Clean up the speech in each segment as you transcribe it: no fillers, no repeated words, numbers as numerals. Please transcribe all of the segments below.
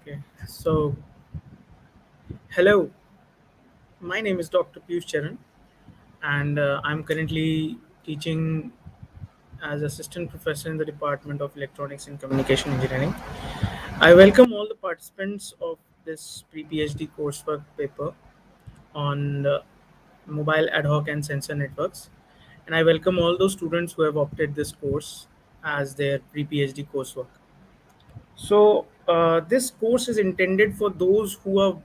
Okay, so hello, my name is Dr. Piyush Charan, and I'm currently teaching as assistant professor in the Department of Electronics and Communication Engineering. I welcome all the participants of this pre-PhD coursework paper on mobile ad hoc and sensor networks, and I welcome all those students who have opted this course as their pre-PhD coursework. So, this course is intended for those who are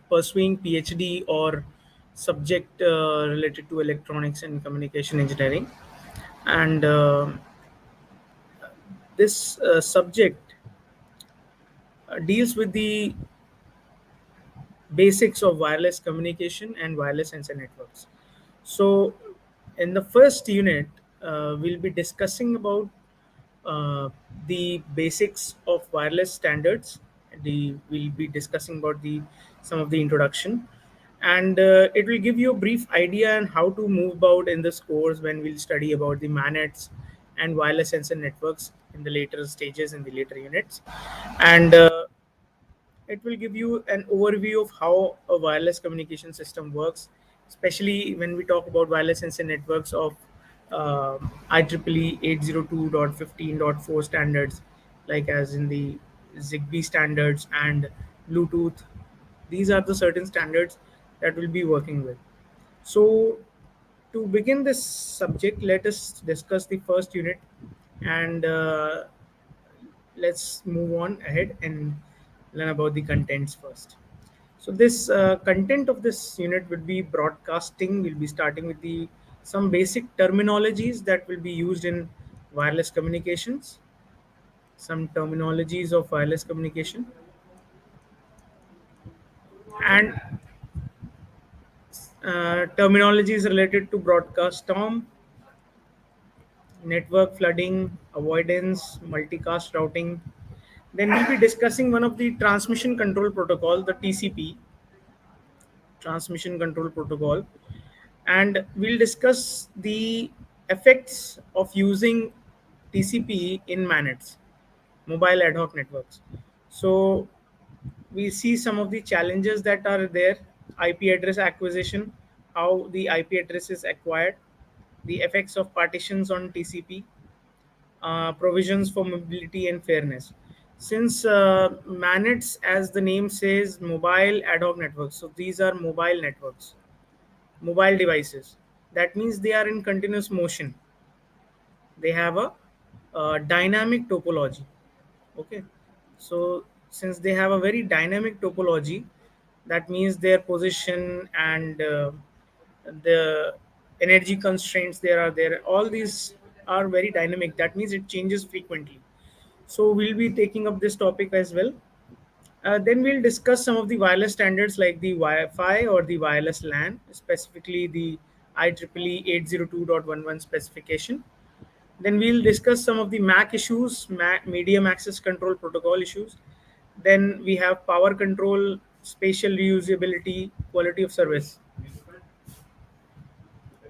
pursuing PhD or subject related to electronics and communication engineering. And this subject deals with the basics of wireless communication and wireless sensor networks. So, in the first unit, we'll be discussing about uh, the basics of wireless standards. We'll be discussing about the some of the introduction, and it will give you a brief idea on how to move about in this course when we'll study about the manets and wireless sensor networks in the later stages in the later units, and it will give you an overview of how a wireless communication system works, especially when we talk about wireless sensor networks of IEEE 802.15.4 standards, like as in the Zigbee standards and Bluetooth. These are the certain standards that we'll be working with. So, to begin this subject, let us discuss the first unit, and let's move on ahead and learn about the contents first. So this content of this unit would be broadcasting. We'll be starting with the some basic terminologies that will be used in wireless communications. Some terminologies of wireless communication and terminologies related to broadcast storm, network flooding, avoidance, multicast routing. Then we'll be discussing one of the transmission control protocol, the TCP, transmission control protocol, and we'll discuss the effects of using TCP in manets, mobile ad hoc networks. So we see some of the challenges that are there: IP address acquisition, how the IP address is acquired, the effects of partitions on TCP, provisions for mobility and fairness. Since manets, as the name says, mobile ad hoc networks, so these are mobile networks, mobile devices. That means they are in continuous motion. They have a, dynamic topology. Okay, so since they have a very dynamic topology, that means their position and the energy constraints there are there. All these are very dynamic. That means it changes frequently. So we'll be taking up this topic as well. Then we'll discuss some of the wireless standards like the Wi-Fi or the wireless LAN, specifically the IEEE 802.11 specification. Then we'll discuss some of the MAC issues, medium access control protocol issues. Then we have power control, spatial reusability, quality of service.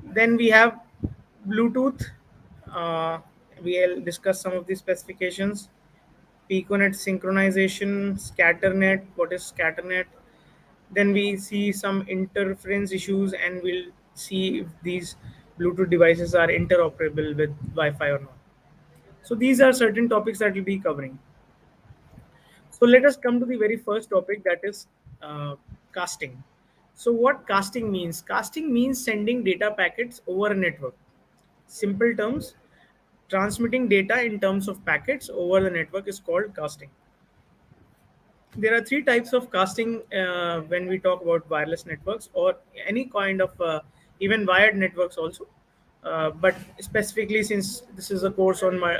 Then we have Bluetooth. Uh, we'll discuss some of the specifications. Piconet synchronization, scatternet. What is scatternet? Then we see some interference issues, and we'll see if these Bluetooth devices are interoperable with Wi-Fi or not. So these are certain topics that we'll be covering. So let us come to the very first topic, that is casting. So what casting means? Casting means sending data packets over a network. Simple terms, transmitting data in terms of packets over the network is called casting. There are three types of casting when we talk about wireless networks or any kind of even wired networks also. But specifically, since this is a course on my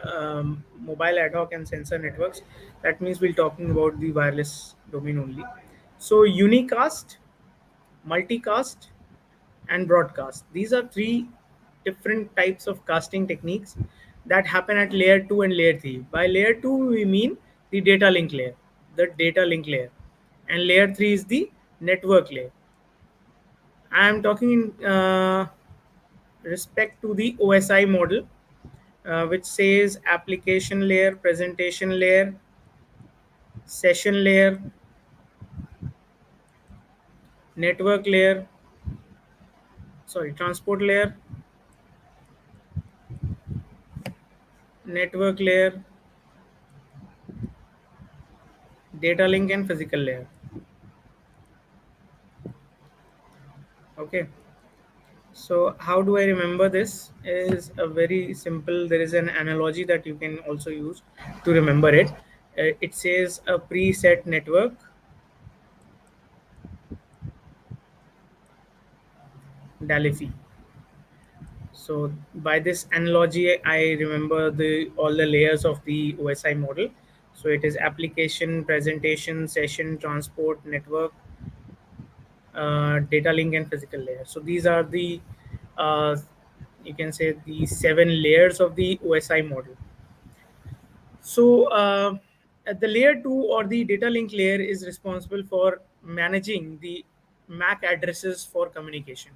mobile ad hoc and sensor networks, that means we're talking about the wireless domain only. So unicast, multicast, and broadcast, these are three different types of casting techniques that happen at layer 2 and layer 3. By layer 2 we mean the data link layer, and layer 3 is the network layer. I am talking in respect to the OSI model, which says application layer, presentation layer, session layer, network layer, sorry, transport layer, network layer, data link, and physical layer. Okay. So how do I remember this? Is a very simple. There is an analogy that you can also use to remember it. It says a preset network, Dalifi. So by this analogy, I remember the all the layers of the OSI model. So it is application, presentation, session, transport, network, data link, and physical layer. So these are the uh, you can say the seven layers of the OSI model. So at the layer 2 or the data link layer is responsible for managing the MAC addresses for communication.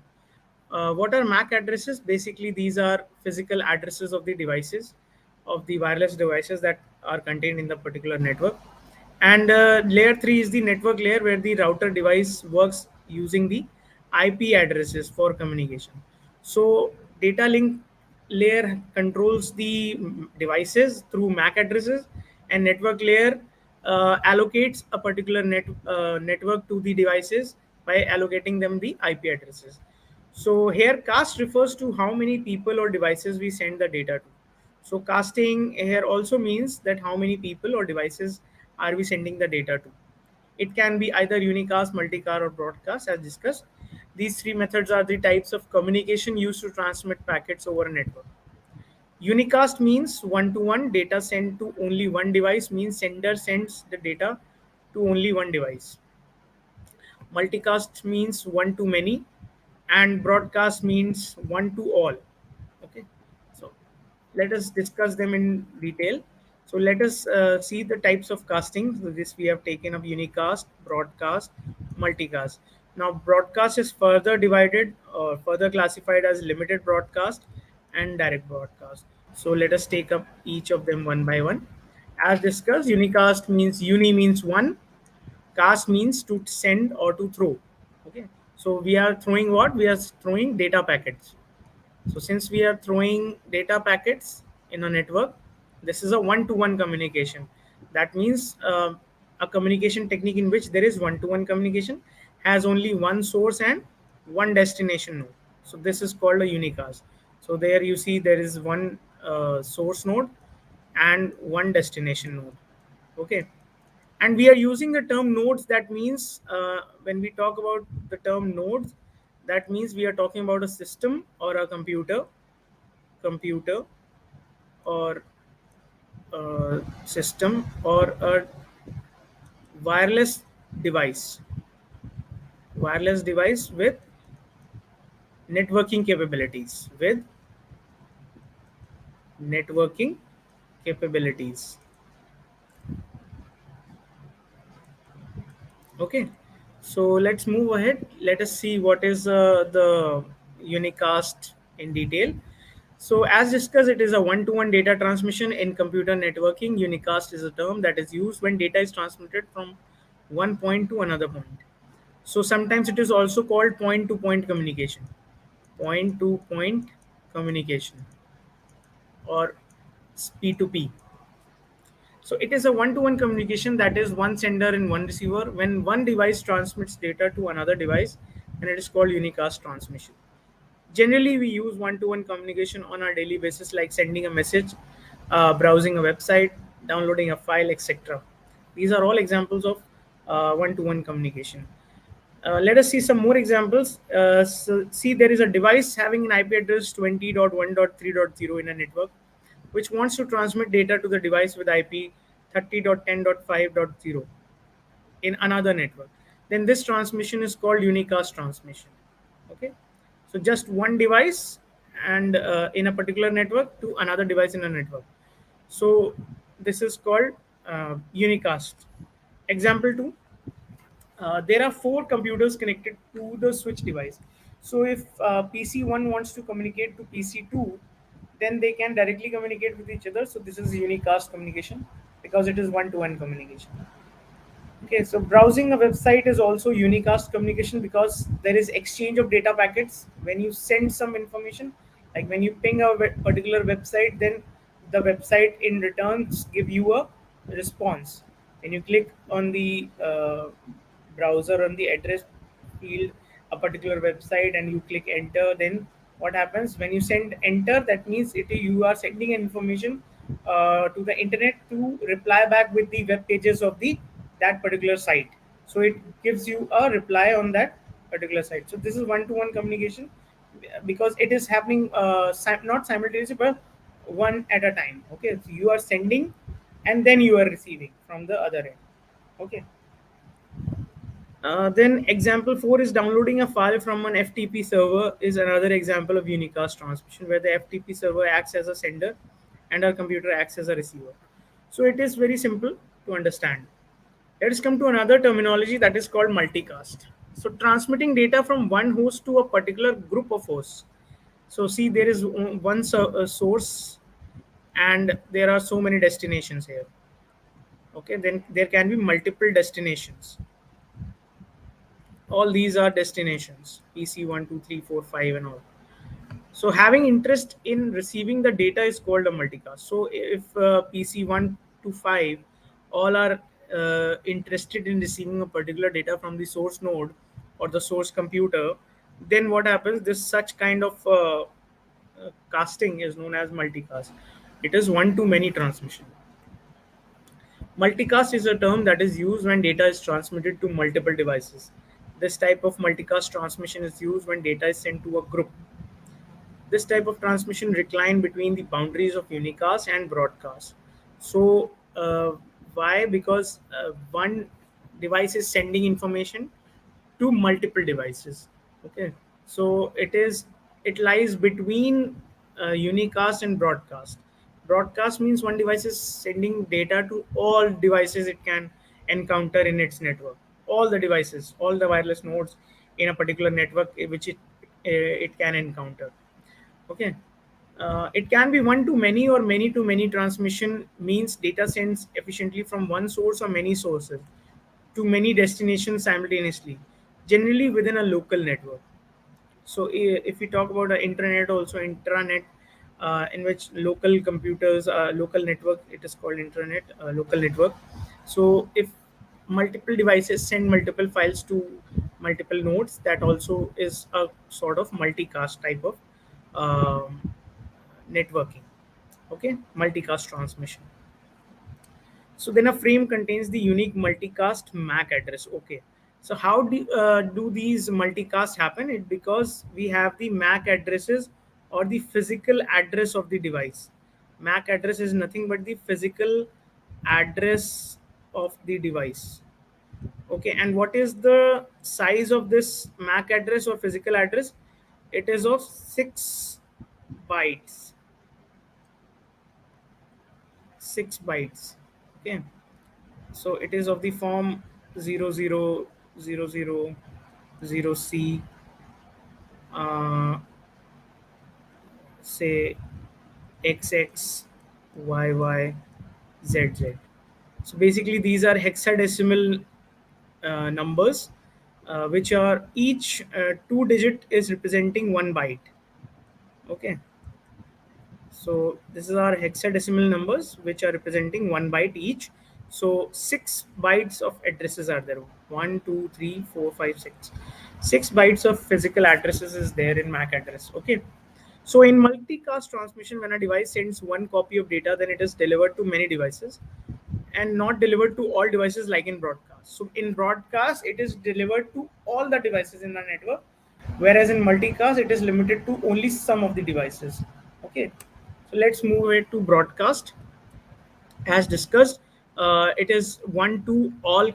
What are MAC addresses? Basically, these are physical addresses of the devices, of the wireless devices that are contained in the particular network. And layer 3 is the network layer where the router device works using the IP addresses for communication. So data link layer controls the devices through MAC addresses, and network layer allocates a particular network to the devices by allocating them the IP addresses. So here cast refers to how many people or devices we send the data to. So casting here also means that how many people or devices are we sending the data to. It can be either unicast, multicast, or broadcast as discussed. These three methods are the types of communication used to transmit packets over a network. Unicast means one-to-one data sent to only one device, means sender sends the data to only one device. Multicast means one to many, and broadcast means one to all. Okay, so let us discuss them in detail. So let us see the types of casting. So this we have taken of unicast, broadcast, multicast. Now broadcast is further divided or further classified as limited broadcast and direct broadcast. So let us take up each of them one by one. As discussed, unicast means uni means one, cast means to send or to throw. Okay, so we are throwing what? We are throwing data packets. So since we are throwing data packets in a network, this is a one-to-one communication. That means a communication technique in which there is one-to-one communication, has only one source and one destination node. So this is called a unicast. So there you see there is one source node and one destination node. Okay, and we are using the term nodes. That means when we talk about the term nodes, that means we are talking about a system or a computer or system or a wireless device wireless device with networking capabilities with networking capabilities. Okay, so let's move ahead. Let us see what is the unicast in detail. So as discussed, it is a one-to-one data transmission in computer networking. Unicast is a term that is used when data is transmitted from one point to another point. So sometimes it is also called point-to-point communication, point-to-point communication, or P2P. So it is a one-to-one communication, that is one sender and one receiver. When one device transmits data to another device, and it is called unicast transmission. Generally, we use one-to-one communication on our daily basis, like sending a message, browsing a website, downloading a file, etc. These are all examples of one-to-one communication. Let us see some more examples. So see, there is a device having an IP address 20.1.3.0 in a network, which wants to transmit data to the device with IP 30.10.5.0 in another network. Then this transmission is called unicast transmission. Okay, so just one device and in a particular network to another device in a network. So this is called unicast. Example 2, there are four computers connected to the switch device. So if PC1 wants to communicate to PC2, then they can directly communicate with each other. So this is unicast communication because it is one-to-one communication. Okay, so browsing a website is also unicast communication because there is exchange of data packets when you send some information. Like when you ping a particular website, then the website in returns give you a response. When you click on the browser on the address field a particular website and you click enter, then what happens when you send enter, that means you are sending information to the internet to reply back with the web pages of the that particular site. So it gives you a reply on that particular site. So this is one to one communication because it is happening not simultaneously but one at a time. Okay, so you are sending and then you are receiving from the other end. Okay. Then example 4 is downloading a file from an FTP server is another example of unicast transmission where the FTP server acts as a sender and our computer acts as a receiver. So it is very simple to understand. Let us come to another terminology that is called multicast. So transmitting data from one host to a particular group of hosts. So see, there is one source and there are so many destinations here. Okay, then there can be multiple destinations. All these are destinations, PC 1, 2, 3, 4, 5, and all. So having interest in receiving the data is called a multicast. So if PC 1 to 5 all are interested in receiving a particular data from the source node or the source computer, then what happens, this such kind of casting is known as multicast. It is one to many transmission. Multicast is a term that is used when data is transmitted to multiple devices. This type of multicast transmission is used when data is sent to a group. This type of transmission recline between the boundaries of unicast and broadcast. So, why? Because one device is sending information to multiple devices. Okay, so it lies between unicast and broadcast. Broadcast means one device is sending data to all devices it can encounter in its network. All the devices, all the wireless nodes in a particular network which it can encounter. Okay. It can be one to many or many to many transmission means data sends efficiently from one source or many sources to many destinations simultaneously, generally within a local network. So if we talk about internet, also intranet, in which local computers, local network, it is called internet, local network. So if multiple devices send multiple files to multiple nodes, that also is a sort of multicast type of networking. Okay, multicast transmission. So then a frame contains the unique multicast MAC address. Okay. So how do these multicast happen? It because we have the MAC addresses or the physical address of the device. MAC address is nothing but the physical address of the device. Okay. And what is the size of this MAC address or physical address? It is of 6 bytes. 6 bytes. Okay. So it is of the form 0000 0 C, uh, say XX, YY, ZZ. So basically, these are hexadecimal numbers, which are each 2 digit is representing 1 byte. Okay. So this is our hexadecimal numbers which are representing 1 byte each. So 6 bytes of addresses are there. One, two, three, four, five, six. 6 bytes of physical addresses is there in MAC address. Okay. So in multicast transmission, when a device sends one copy of data, then it is delivered to many devices and not delivered to all devices like in broadcast. So in broadcast, it is delivered to all the devices in the network, whereas in multicast, it is limited to only some of the devices. Okay, so let's move it to broadcast. As discussed, it is one to all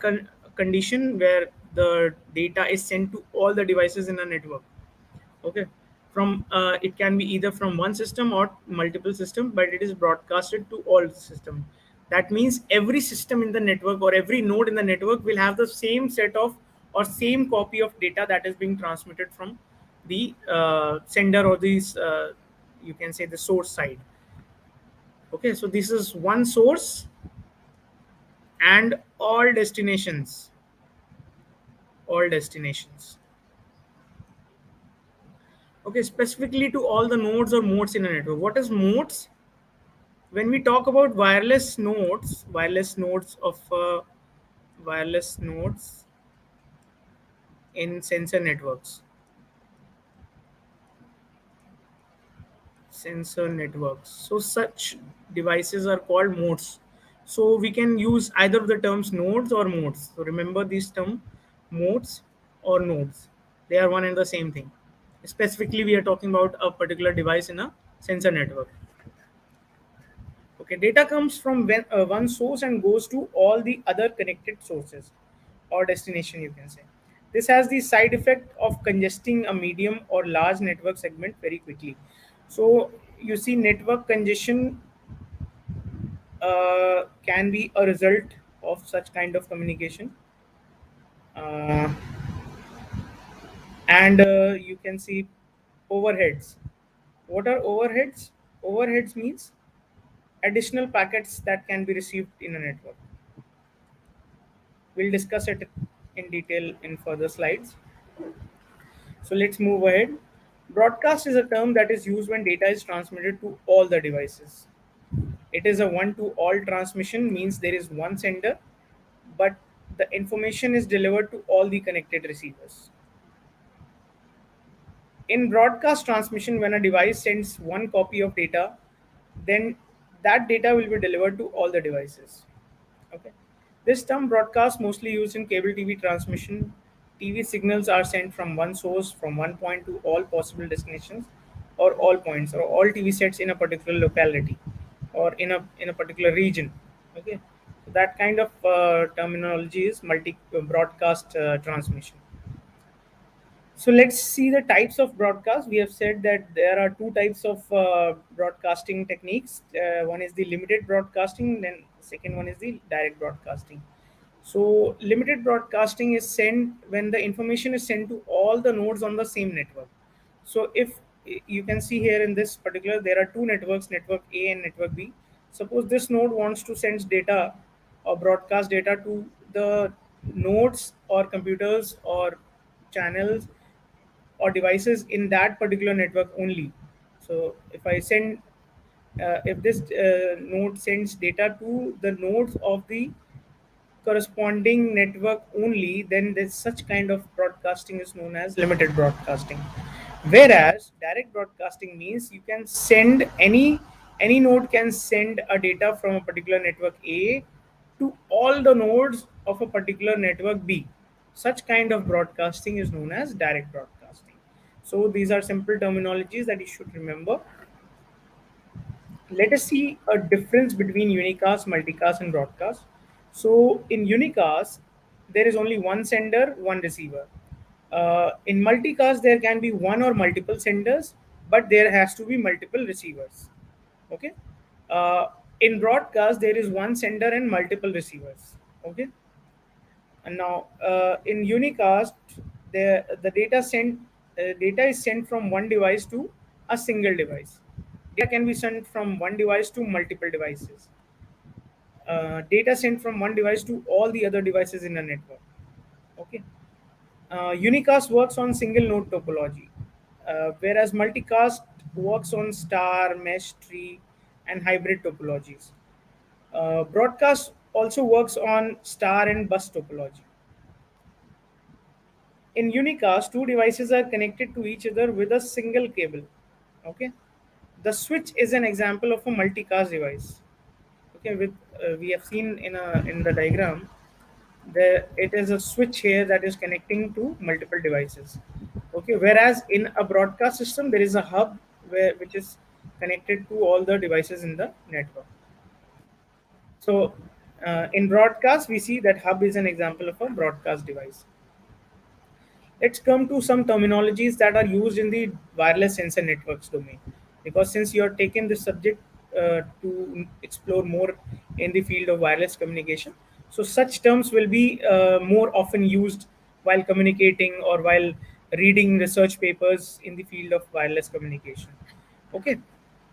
condition where the data is sent to all the devices in a network. Okay, from it can be either from one system or multiple system, but it is broadcasted to all system. That means every system in the network or every node in the network will have the same set of or same copy of data that is being transmitted from the sender or these you can say the source side. Okay, so this is one source and all destinations. Okay, specifically to all the nodes or modes in a network. What is modes? When we talk about wireless nodes in sensor networks. So such devices are called modes. So we can use either of the terms nodes or modes. So remember this term, modes or nodes. They are one and the same thing. Specifically, we are talking about a particular device in a sensor network. Okay, data comes from one source and goes to all the other connected sources or destination, you can say. This has the side effect of congesting a medium or large network segment very quickly. So you see, network congestion can be a result of such kind of communication. Uh, and you can see overheads. What are overheads? Overheads means additional packets that can be received in a network. We'll discuss it in detail in further slides. So let's move ahead. Broadcast is a term that is used when data is transmitted to all the devices. It is a one to all transmission, means there is one sender, but the information is delivered to all the connected receivers. In broadcast transmission, when a device sends one copy of data, then that data will be delivered to all the devices. Okay. This term broadcast mostly used in cable TV transmission. TV signals are sent from one source from one point to all possible destinations or all points or all TV sets in a particular locality or in a particular region. Okay. So that kind of terminology is multi broadcast transmission. So let's see the types of broadcast. We have said that there are two types of broadcasting techniques. One is the limited broadcasting, then second one is the direct broadcasting. So limited broadcasting is sent when the information is sent to all the nodes on the same network. So if you can see here in this particular, there are two networks, network A and network B. Suppose this node wants to send data or broadcast data to the nodes or computers or channels or devices in that particular network only. So if this node sends data to the nodes of the corresponding network only, then this such kind of broadcasting is known as limited broadcasting. Whereas direct broadcasting means you can send any node can send a data from a particular network A to all the nodes of a particular network B. Such kind of broadcasting is known as direct broadcasting. So these are simple terminologies that you should remember. Let us see a difference between unicast, multicast, and broadcast. So in unicast, there is only one sender, one receiver. In multicast, there can be one or multiple senders, but there has to be multiple receivers. Okay. Uh, in broadcast, there is one sender and multiple receivers. Okay. And now in unicast, the data is sent from one device to a single device. Data can be sent from one device to multiple devices. Data sent from one device to all the other devices in a network. Okay. Unicast works on single node topology, whereas multicast works on star, mesh, tree, and hybrid topologies. Broadcast also works on star and bus topology. In unicast, two devices are connected to each other with a single cable. Okay, the switch is an example of a multicast device. Okay, with we have seen in the diagram, there it is a switch here that is connecting to multiple devices. Okay, whereas in a broadcast system, there is a hub which is connected to all the devices in the network. So in broadcast, we see that hub is an example of a broadcast device. Let's come to some terminologies that are used in the wireless sensor networks domain. Because since you are taking this subject to explore more in the field of wireless communication, so such terms will be more often used while communicating or while reading research papers in the field of wireless communication. Okay,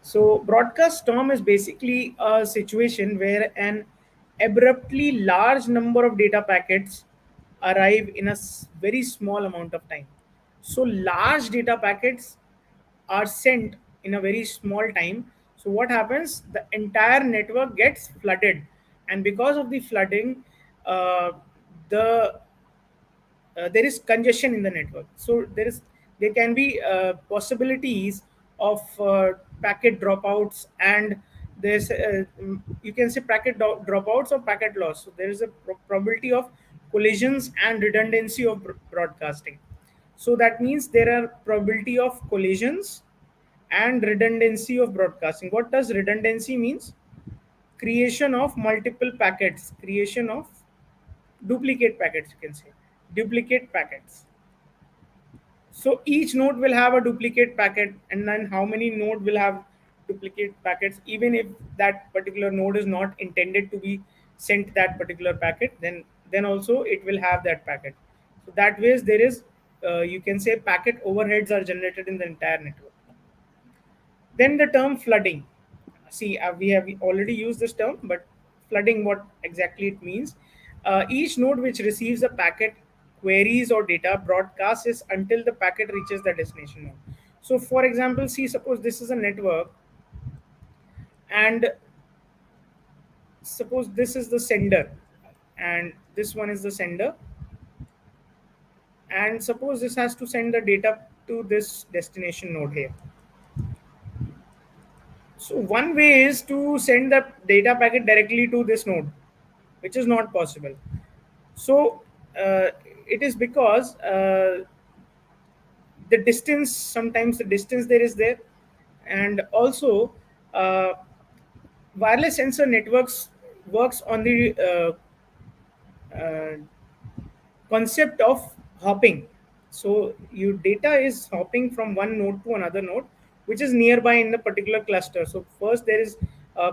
so broadcast term is basically a situation where an abruptly large number of data packets arrive in a very small amount of time. So large data packets are sent in a very small time. So what happens? The entire network gets flooded, and because of the flooding, the there is congestion in the network. So there can be possibilities of packet dropouts, and there's you can say dropouts or packet loss. So there is a probability of collisions and redundancy of broadcasting. So that means there are probability of collisions and redundancy of broadcasting. What does redundancy means? Creation of multiple packets, creation of duplicate packets, you can say duplicate packets. So each node will have a duplicate packet, and then how many node will have duplicate packets? Even if that particular node is not intended to be sent that particular packet, then also it will have that packet. So that ways there is, you can say, packet overheads are generated in the entire network. Then the term flooding. See, we have already used this term, but flooding, what exactly it means? Each node which receives a packet, queries or data broadcasts is until the packet reaches the destination node. So, for example, see, suppose this is a network, and suppose this is the sender, and this one is the sender, and suppose this has to send the data to this destination node here. So one way is to send the data packet directly to this node, which is not possible. So it is because the distance, sometimes the distance there is there, and also uh, wireless sensor networks works on the uh, concept of hopping. So your data is hopping from one node to another node, which is nearby in the particular cluster. So first there is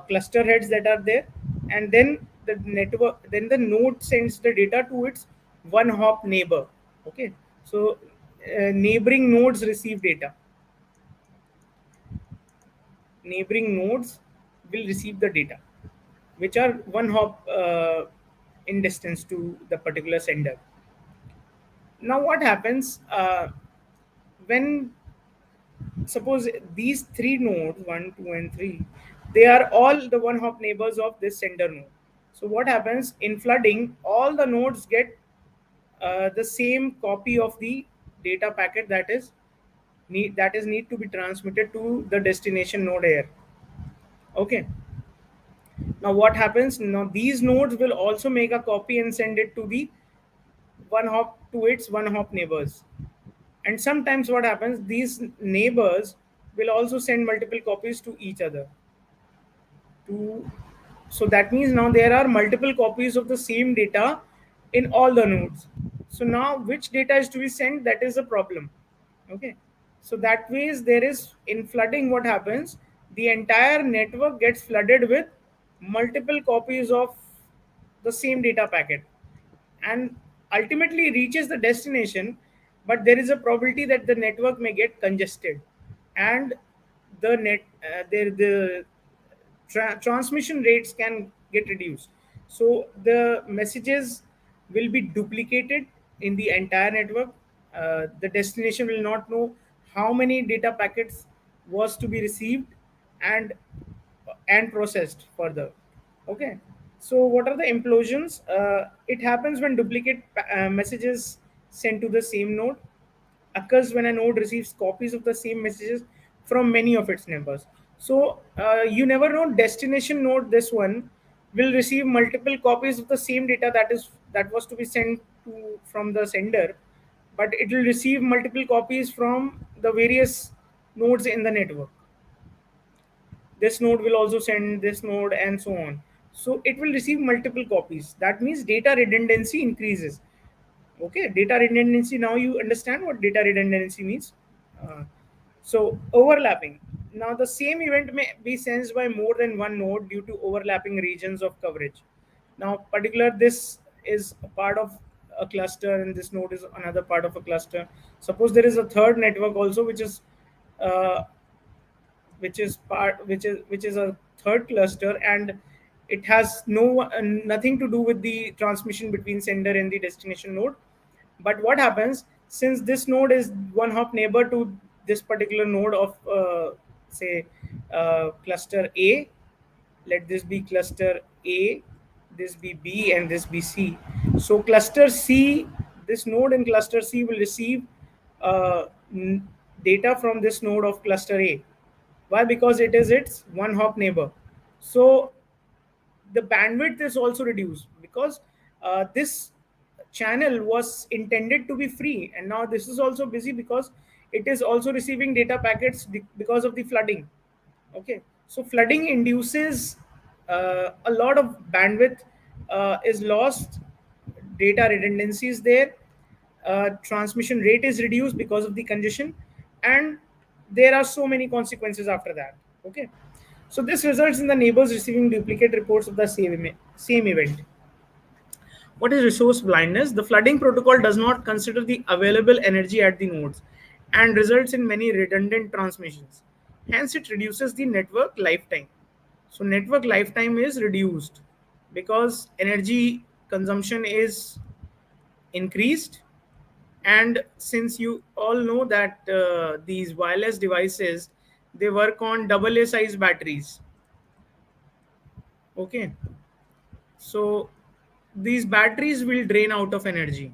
cluster heads that are there, and then then the node sends the data to its one hop neighbor. Okay, so neighboring nodes receive data. Neighboring nodes will receive the data, which are one hop in distance to the particular sender. Now what happens when, suppose these three nodes, 1 2 and 3, they are all the one hop neighbors of this sender node. So what happens in flooding? All the nodes get the same copy of the data packet that is need to be transmitted to the destination node here. Okay, now what happens? Now these nodes will also make a copy and send it to the one hop to its one hop neighbors. And sometimes what happens, these neighbors will also send multiple copies to each other. To So that means now there are multiple copies of the same data in all the nodes. So now which data is to be sent, that is a problem. Okay, so that ways there is, in flooding, what happens, the entire network gets flooded with multiple copies of the same data packet, and ultimately reaches the destination, but there is a probability that the network may get congested, and the transmission rates can get reduced. So the messages will be duplicated in the entire network. The destination will not know how many data packets was to be received and processed further. Okay, so what are the implosions? It happens when duplicate messages sent to the same node occurs when a node receives copies of the same messages from many of its neighbors. So you never know, destination node, this one, will receive multiple copies of the same data that was to be sent to from the sender, but it will receive multiple copies from the various nodes in the network. This node will also send this node, and so on. So it will receive multiple copies. That means data redundancy increases. Okay, data redundancy, now you understand what data redundancy means. Uh, so overlapping, now the same event may be sensed by more than one node due to overlapping regions of coverage. Now particular, this is a part of a cluster, and this node is another part of a cluster. Suppose there is a third network also, uh, which is a third cluster, and It has nothing to do with the transmission between sender and the destination node. But what happens, since this node is one hop neighbor to this particular node of say cluster A, let this be cluster A, this be B, and this be C. So cluster C, this node in cluster C will receive uh, n- data from this node of cluster A. Why? Because it is its one hop neighbor. So the bandwidth is also reduced, because this channel was intended to be free, and now this is also busy because it is also receiving data packets because of the flooding. Okay, so flooding induces a lot of bandwidth is lost, data redundancy is there, transmission rate is reduced because of the congestion, and there are so many consequences after that. Okay, so this results in the neighbors receiving duplicate reports of the same event. What is resource blindness? The flooding protocol does not consider the available energy at the nodes and results in many redundant transmissions. Hence, it reduces the network lifetime. So, network lifetime is reduced because energy consumption is increased. And since you all know that these wireless devices, they work on double A size batteries. Okay, so these batteries will drain out of energy,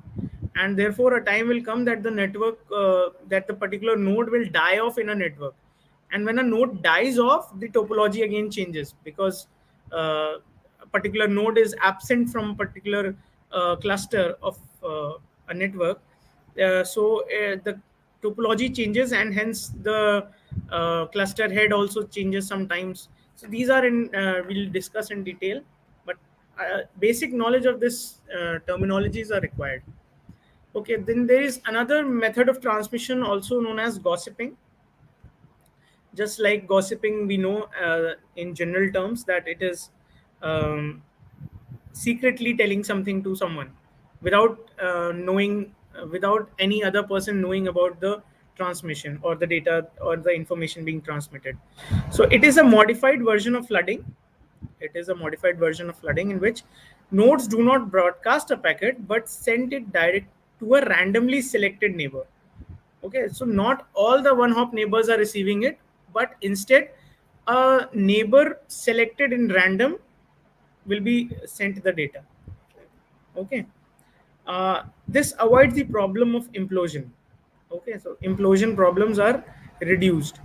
and therefore a time will come that the network that the particular node will die off in a network. And when a node dies off, the topology again changes, because a particular node is absent from a particular cluster of a network. So the topology changes, and hence the cluster head also changes sometimes. So these are in we'll discuss in detail, but basic knowledge of this terminologies are required. Okay, then there is another method of transmission also known as gossiping. Just like gossiping, we know in general terms that it is um, secretly telling something to someone without knowing, without any other person knowing about the transmission or the data or the information being transmitted. So it is a modified version of flooding. It is a modified version of flooding in which nodes do not broadcast a packet but send it direct to a randomly selected neighbor. Okay, so not all the one hop neighbors are receiving it, but instead a neighbor selected in random will be sent the data. Okay, this avoids the problem of implosion. Okay, so implosion problems are reduced,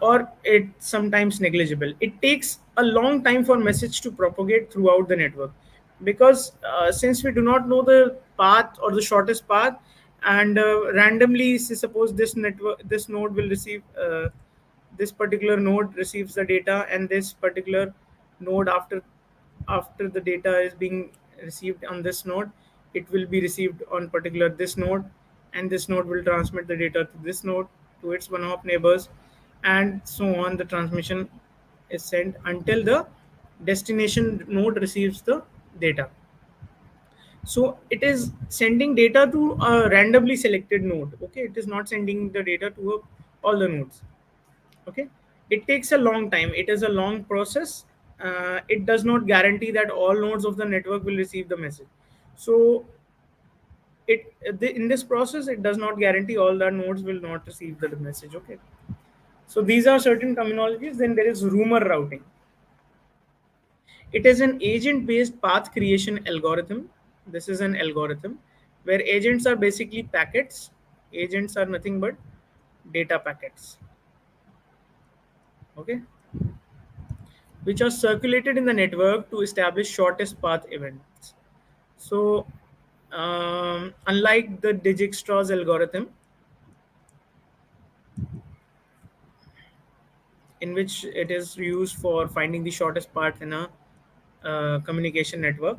or it sometimes negligible. It takes a long time for message to propagate throughout the network, because since we do not know the path or the shortest path, and randomly say suppose this network, this node will receive this particular node receives the data, and this particular node, after the data is being received on this node, it will be received on particular this node, and this node will transmit the data to this node, to its one hop neighbors, and so on. The transmission is sent until the destination node receives the data. So it is sending data to a randomly selected node. Okay, it is not sending the data to all the nodes. Okay, it takes a long time, it is a long process. It does not guarantee that all nodes of the network will receive the message. So in this process, it does not guarantee all the nodes will not receive the message. Okay, so these are certain terminologies. Then there is rumor routing. It is an agent based path creation algorithm. This is an algorithm where agents are basically packets. Agents are nothing but data packets. Okay, which are circulated in the network to establish shortest path events. So, unlike the Dijkstra's algorithm, in which it is used for finding the shortest path in a communication network,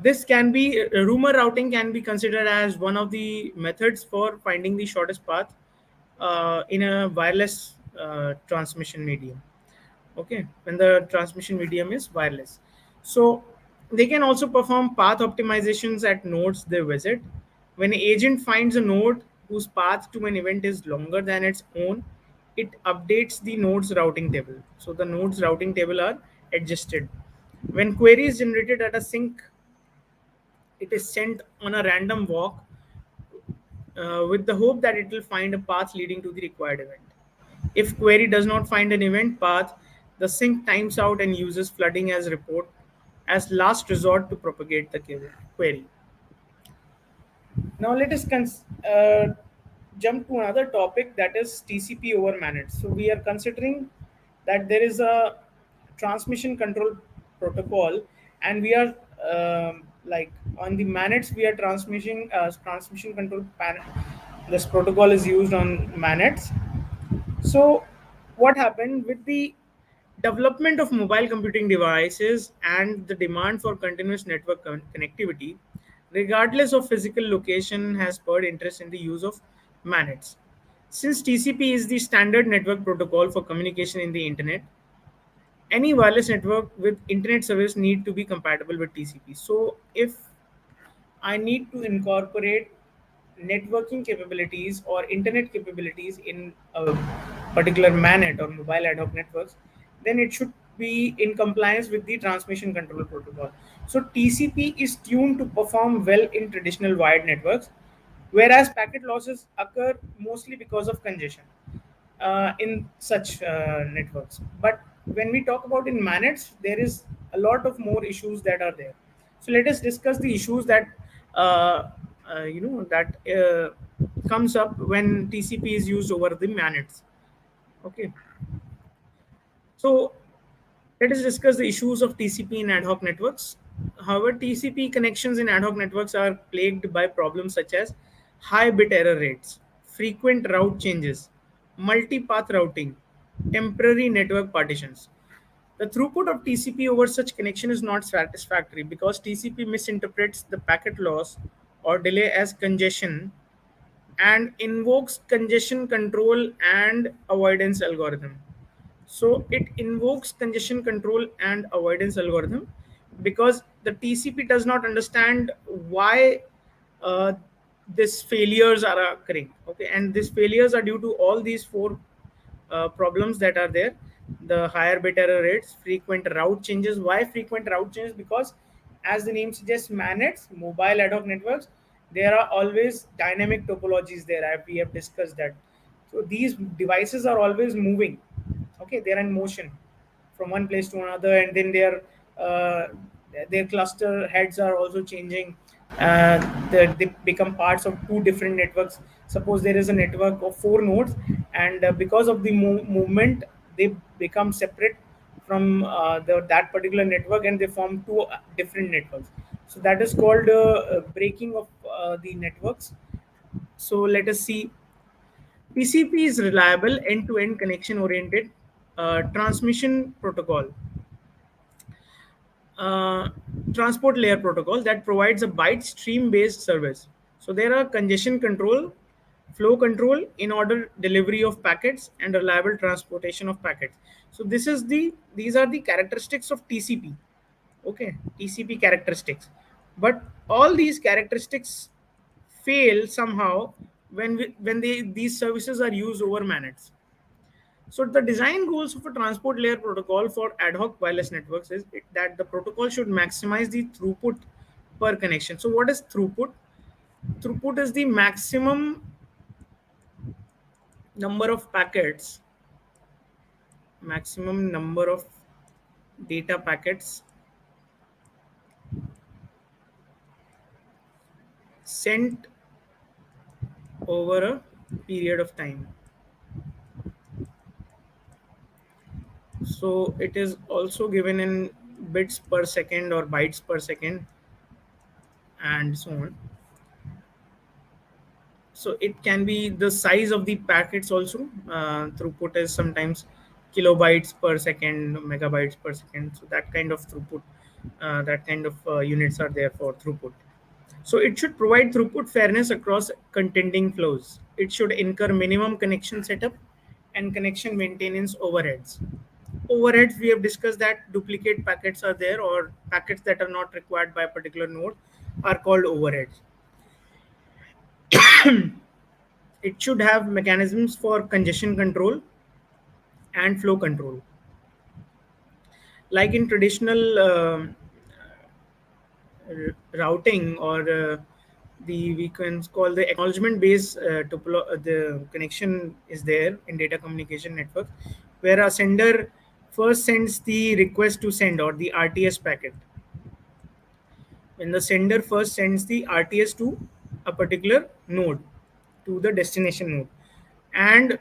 this can be rumor routing can be considered as one of the methods for finding the shortest path in a wireless transmission medium. Okay, when the transmission medium is wireless. So they can also perform path optimizations at nodes they visit. When an agent finds a node whose path to an event is longer than its own, it updates the node's routing table. So the node's routing table are adjusted. When query is generated at a sync, it is sent on a random walk with the hope that it will find a path leading to the required event. If query does not find an event path, the sync times out and uses flooding as report as last resort to propagate the query. Now let us jump to another topic, that is TCP over managed. So we are considering that there is a transmission control protocol, and we are like on the managed we are transmission control panel. This protocol is used on managed. So, what happened with the development of mobile computing devices and the demand for continuous network connectivity, regardless of physical location, has spurred interest in the use of manets. Since TCP is the standard network protocol for communication in the internet, any wireless network with internet service need to be compatible with TCP. So, if I need to incorporate networking capabilities or internet capabilities in a particular MANET or mobile ad hoc networks, then it should be in compliance with the transmission control protocol. So TCP is tuned to perform well in traditional wired networks, whereas packet losses occur mostly because of congestion in such networks. But when we talk about in managed, there is a lot of more issues that are there. So let us discuss the issues that that comes up when TCP is used over the managed. Okay, so let us discuss the issues of TCP in ad hoc networks. However, TCP connections in ad hoc networks are plagued by problems such as high bit error rates, frequent route changes, multi-path routing, temporary network partitions. The throughput of TCP over such connection is not satisfactory because TCP misinterprets the packet loss or delay as congestion and invokes congestion control and avoidance algorithm. So it invokes congestion control and avoidance algorithm because the TCP does not understand why uh, these failures are occurring. Okay, and these failures are due to all these four problems that are there: the higher bit error rates, frequent route changes. Why frequent route changes? Because as the name suggests, manets, mobile ad hoc networks, there are always dynamic topologies there. We have discussed that. So these devices are always moving. Okay, they're in motion from one place to another, and then their cluster heads are also changing. They become parts of two different networks. Suppose there is a network of four nodes, and because of the movement, they become separate from that particular network, and they form two different networks. So that is called breaking of the networks. So let us see. TCP is reliable end-to-end connection-oriented transmission protocol, uh, transport layer protocol that provides a byte stream-based service. So there are congestion control, flow control in order delivery of packets, and reliable transportation of packets. So these are the characteristics of TCP. Okay, TCP characteristics, but all these characteristics fail somehow when these services are used over managed. So the design goals of a transport layer protocol for ad hoc wireless networks is that the protocol should maximize the throughput per connection. So what is throughput? Throughput is the number of packets, maximum number of data packets sent over a period of time. So it is also given in bits per second or bytes per second and so on. So it can be the size of the packets also. Throughput is sometimes kilobytes per second, megabytes per second. So that kind of throughput, that kind of units are there for throughput. So it should provide throughput fairness across contending flows. It should incur minimum connection setup and connection maintenance overheads. Overheads, we have discussed that duplicate packets are there, or packets that are not required by a particular node are called overheads. It should have mechanisms for congestion control and flow control. like in traditional routing, or the we can call the acknowledgement based the connection is there in data communication network, where a sender first sends the request to send, or the RTS packet. When the sender first sends the RTS to a particular node, to the destination node, and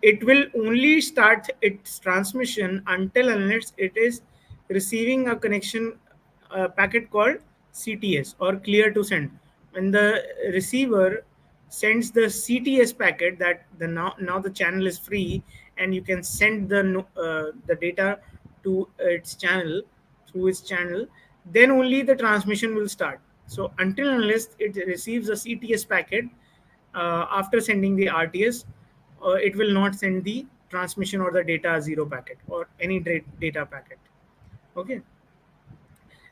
it will only start its transmission until unless it is receiving a connection packet called CTS, or clear to send. When the receiver sends the CTS packet, that the now the channel is free and you can send the data to its channel, through its channel, then only the transmission will start. So until unless it receives a CTS packet after sending the RTS, it will not send the transmission or the data zero packet, or any data packet. Okay,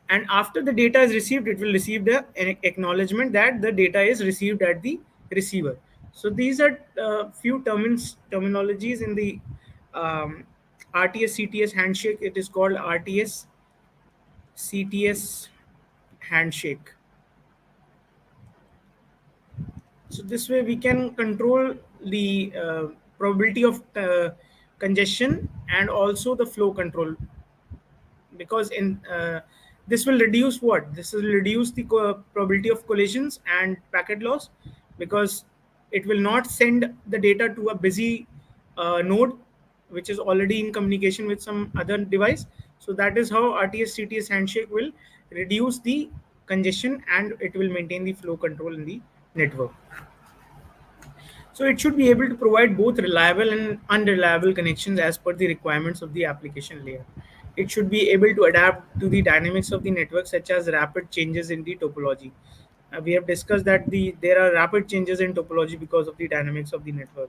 and after the data is received, it will receive an acknowledgement that the data is received at the receiver. So these are few terminologies in the um, RTS CTS handshake. It is called RTS CTS handshake. So this way we can control the probability of congestion, and also the flow control, because in this will reduce what, this will reduce the probability of collisions and packet loss, because it will not send the data to a busy node which is already in communication with some other device. So that is how RTS CTS handshake will reduce the congestion, and it will maintain the flow control in the network. So it should be able to provide both reliable and unreliable connections as per the requirements of the application layer. It should be able to adapt to the dynamics of the network, such as rapid changes in the topology. We have discussed that there are rapid changes in topology because of the dynamics of the network.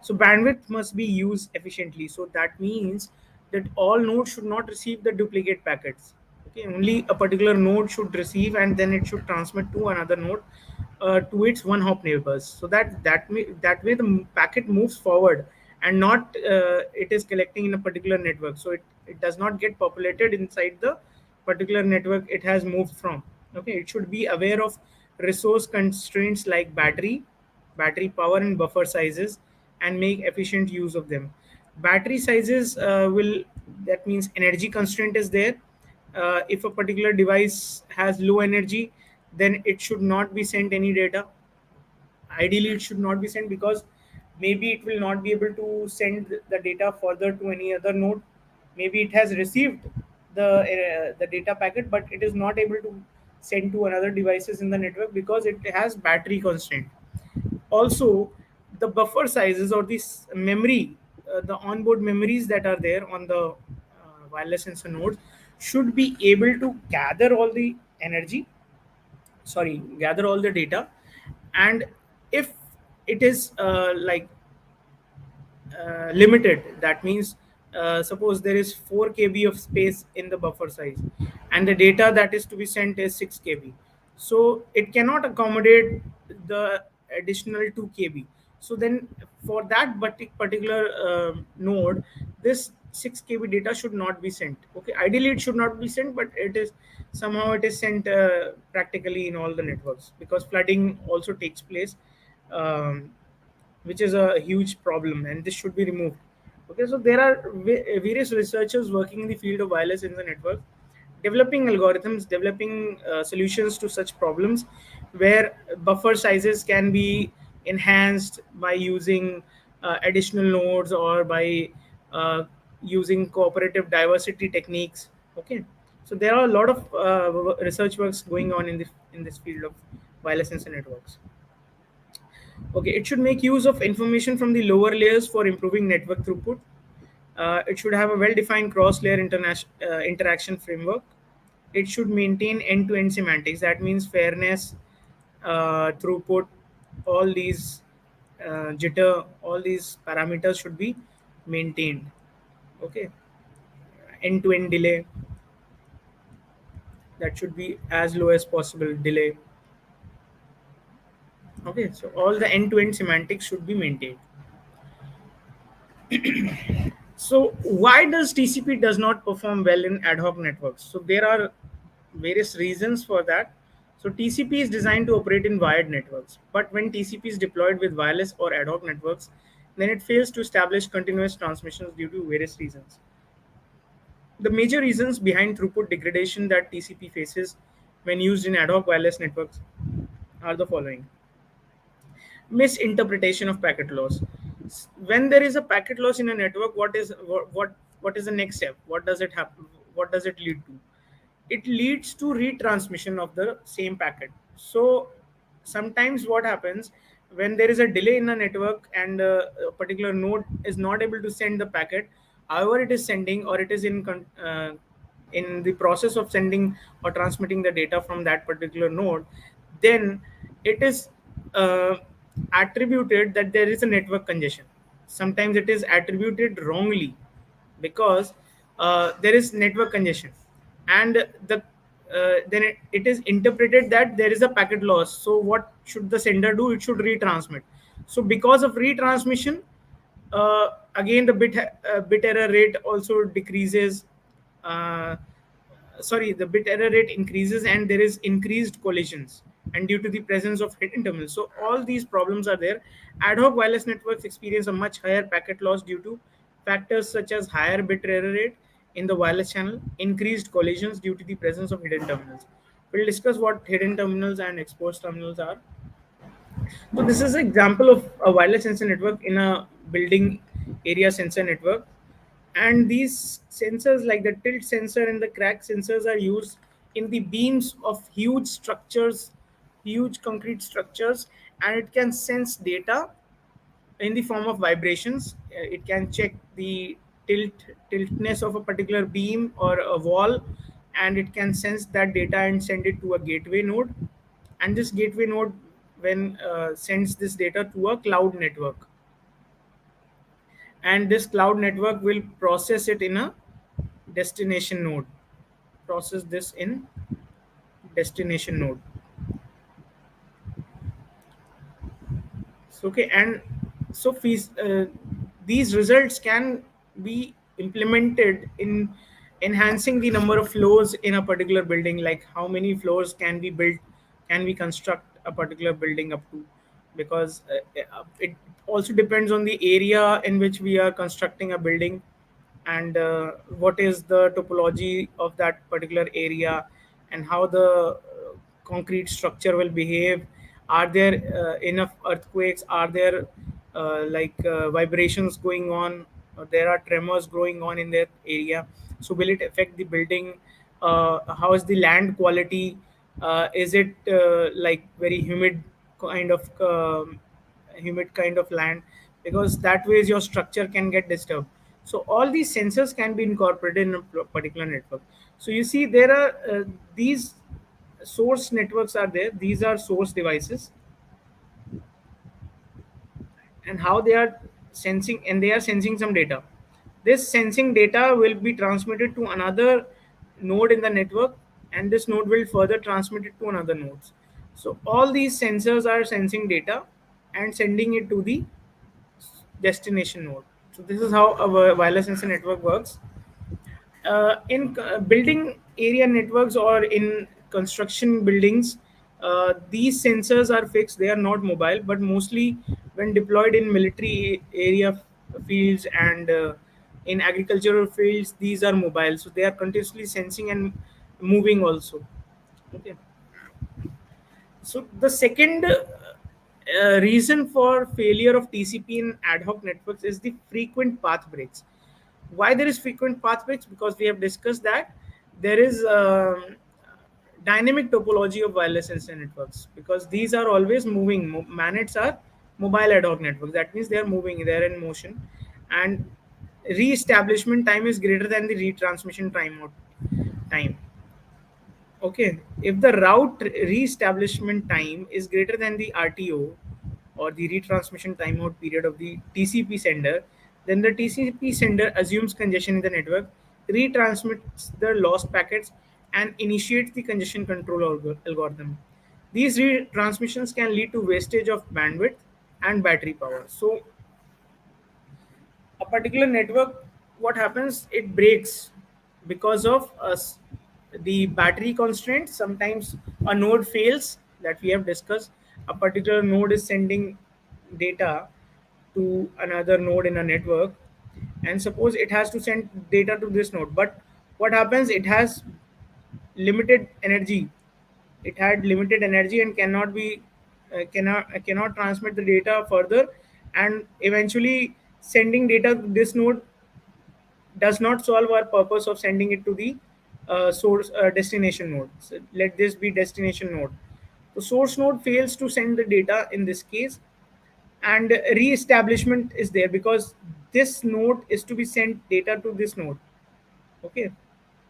So bandwidth must be used efficiently. So that means that all nodes should not receive the duplicate packets. Okay, only a particular node should receive, and then it should transmit to another node, to its one hop neighbors. So that way the packet moves forward, and not it is collecting in a particular network. So it does not get populated inside the particular network it has moved from. Okay, it should be aware of resource constraints like battery power and buffer sizes, and make efficient use of them. Battery sizes will that means energy constraint is there. If a particular device has low energy, then it should not be sent any data. Ideally it should not be sent, because maybe it will not be able to send the data further to any other node. Maybe it has received the data packet, but it is not able to send to another devices in the network, because it has battery constraint. Also, the buffer sizes, or this memory, the onboard memories that are there on the wireless sensor nodes, should be able to gather all the energy, gather all the data. And if it is limited, that means suppose there is 4 kb of space in the buffer size, and the data that is to be sent is 6 kb, so it cannot accommodate the additional 2 kb. So then for that particular node, this 6 kb data should not be sent. Okay, ideally it should not be sent, but it is sent practically in all the networks, because flooding also takes place, um, which is a huge problem, and this should be removed. Okay, so there are various researchers working in the field of wireless in the network, developing algorithms, developing solutions to such problems, where buffer sizes can be enhanced by using additional nodes, or by uh, using cooperative diversity techniques. Okay, so there are a lot of research works going on in this field of wireless sensor networks. Okay, it should make use of information from the lower layers for improving network throughput. It should have a well-defined cross-layer interaction framework. It should maintain end-to-end semantics. That means fairness, throughput, all these jitter, all these parameters should be maintained. Okay, end-to-end delay, that should be as low as possible delay. Okay, so all the end-to-end semantics should be maintained. So why does TCP does not perform well in ad hoc networks? So there are various reasons for that. So TCP is designed to operate in wired networks, but when TCP is deployed with wireless or ad hoc networks, then it fails to establish continuous transmissions due to various reasons. The major reasons behind throughput degradation that TCP faces when used in ad hoc wireless networks are the following: misinterpretation of packet loss. When there is a packet loss in a network, what is the next step? What does it happen? What does it lead to? It leads to retransmission of the same packet. So sometimes what happens when there is a delay in a network and a particular node is not able to send the packet, however it is sending, or it is in the process of sending or transmitting the data from that particular node, then it is uh, attributed that there is a network congestion. Sometimes it is attributed wrongly because there is network congestion, and then it is interpreted that there is a packet loss. So what should the sender do? It should retransmit. So because of retransmission, again the bit error rate also decreases. uh, Sorry, the bit error rate increases and there is increased collisions, and due to the presence of hidden terminals. So all these problems are there. Ad hoc wireless networks experience a much higher packet loss due to factors such as higher bit error rate in the wireless channel, increased collisions due to the presence of hidden terminals. We'll discuss what hidden terminals and exposed terminals are. So this is an example of a wireless sensor network in a building area sensor network. And these sensors, like the tilt sensor and the crack sensors, are used in the beams of huge structures, huge concrete structures, and it can sense data in the form of vibrations. It can check the tiltness of a particular beam or a wall, and it can sense that data and send it to a gateway node. And this gateway node, when sends this data to a cloud network, and this cloud network will process it in a destination node. Process this in destination node. So, okay, and so these results can be implemented in enhancing the number of floors in a particular building, like how many floors can be built, can we construct a particular building up to, because it also depends on the area in which we are constructing a building, and what is the topology of that particular area, and how the concrete structure will behave. Are there enough earthquakes? Are there vibrations going on? Or there are tremors going on in that area? So will it affect the building? How is the land quality? Is it like very humid kind of land? Because that way your structure can get disturbed. So all these sensors can be incorporated in a particular network. So you see there are these source networks are there. These are source devices, and how they are sensing, and they are sensing some data. This sensing data will be transmitted to another node in the network, and this node will further transmit it to another nodes. So all these sensors are sensing data and sending it to the destination node. So this is how a wireless sensor network works. In building area networks or in construction buildings, these sensors are fixed. They are not mobile, but mostly when deployed in military area fields and in agricultural fields, these are mobile. So they are continuously sensing and moving also. Okay. So the second reason for failure of TCP in ad hoc networks is the frequent path breaks. Why there is frequent path breaks? Because we have discussed that there is dynamic topology of wireless sensor networks, because these are always moving. Manets are mobile ad hoc networks. That means they are moving, they are in motion, and re-establishment time is greater than the retransmission time. Okay, if the route re-establishment time is greater than the RTO, or the retransmission timeout period of the TCP sender, then the TCP sender assumes congestion in the network, retransmits the lost packets, and initiates the congestion control algorithm. These retransmissions can lead to wastage of bandwidth and battery power. So, a particular network what happens, it breaks because of the battery constraint. Sometimes a node fails, that we have discussed. A particular node is sending data to another node in a network, and suppose it has to send data to this node, but what happens, it has limited energy. It had limited energy and cannot be cannot transmit the data further, and eventually sending data to this node does not solve our purpose of sending it to the source destination node. So let this be destination node. The source node fails to send the data in this case, and re-establishment is there because this node is to be sent data to this node. Okay,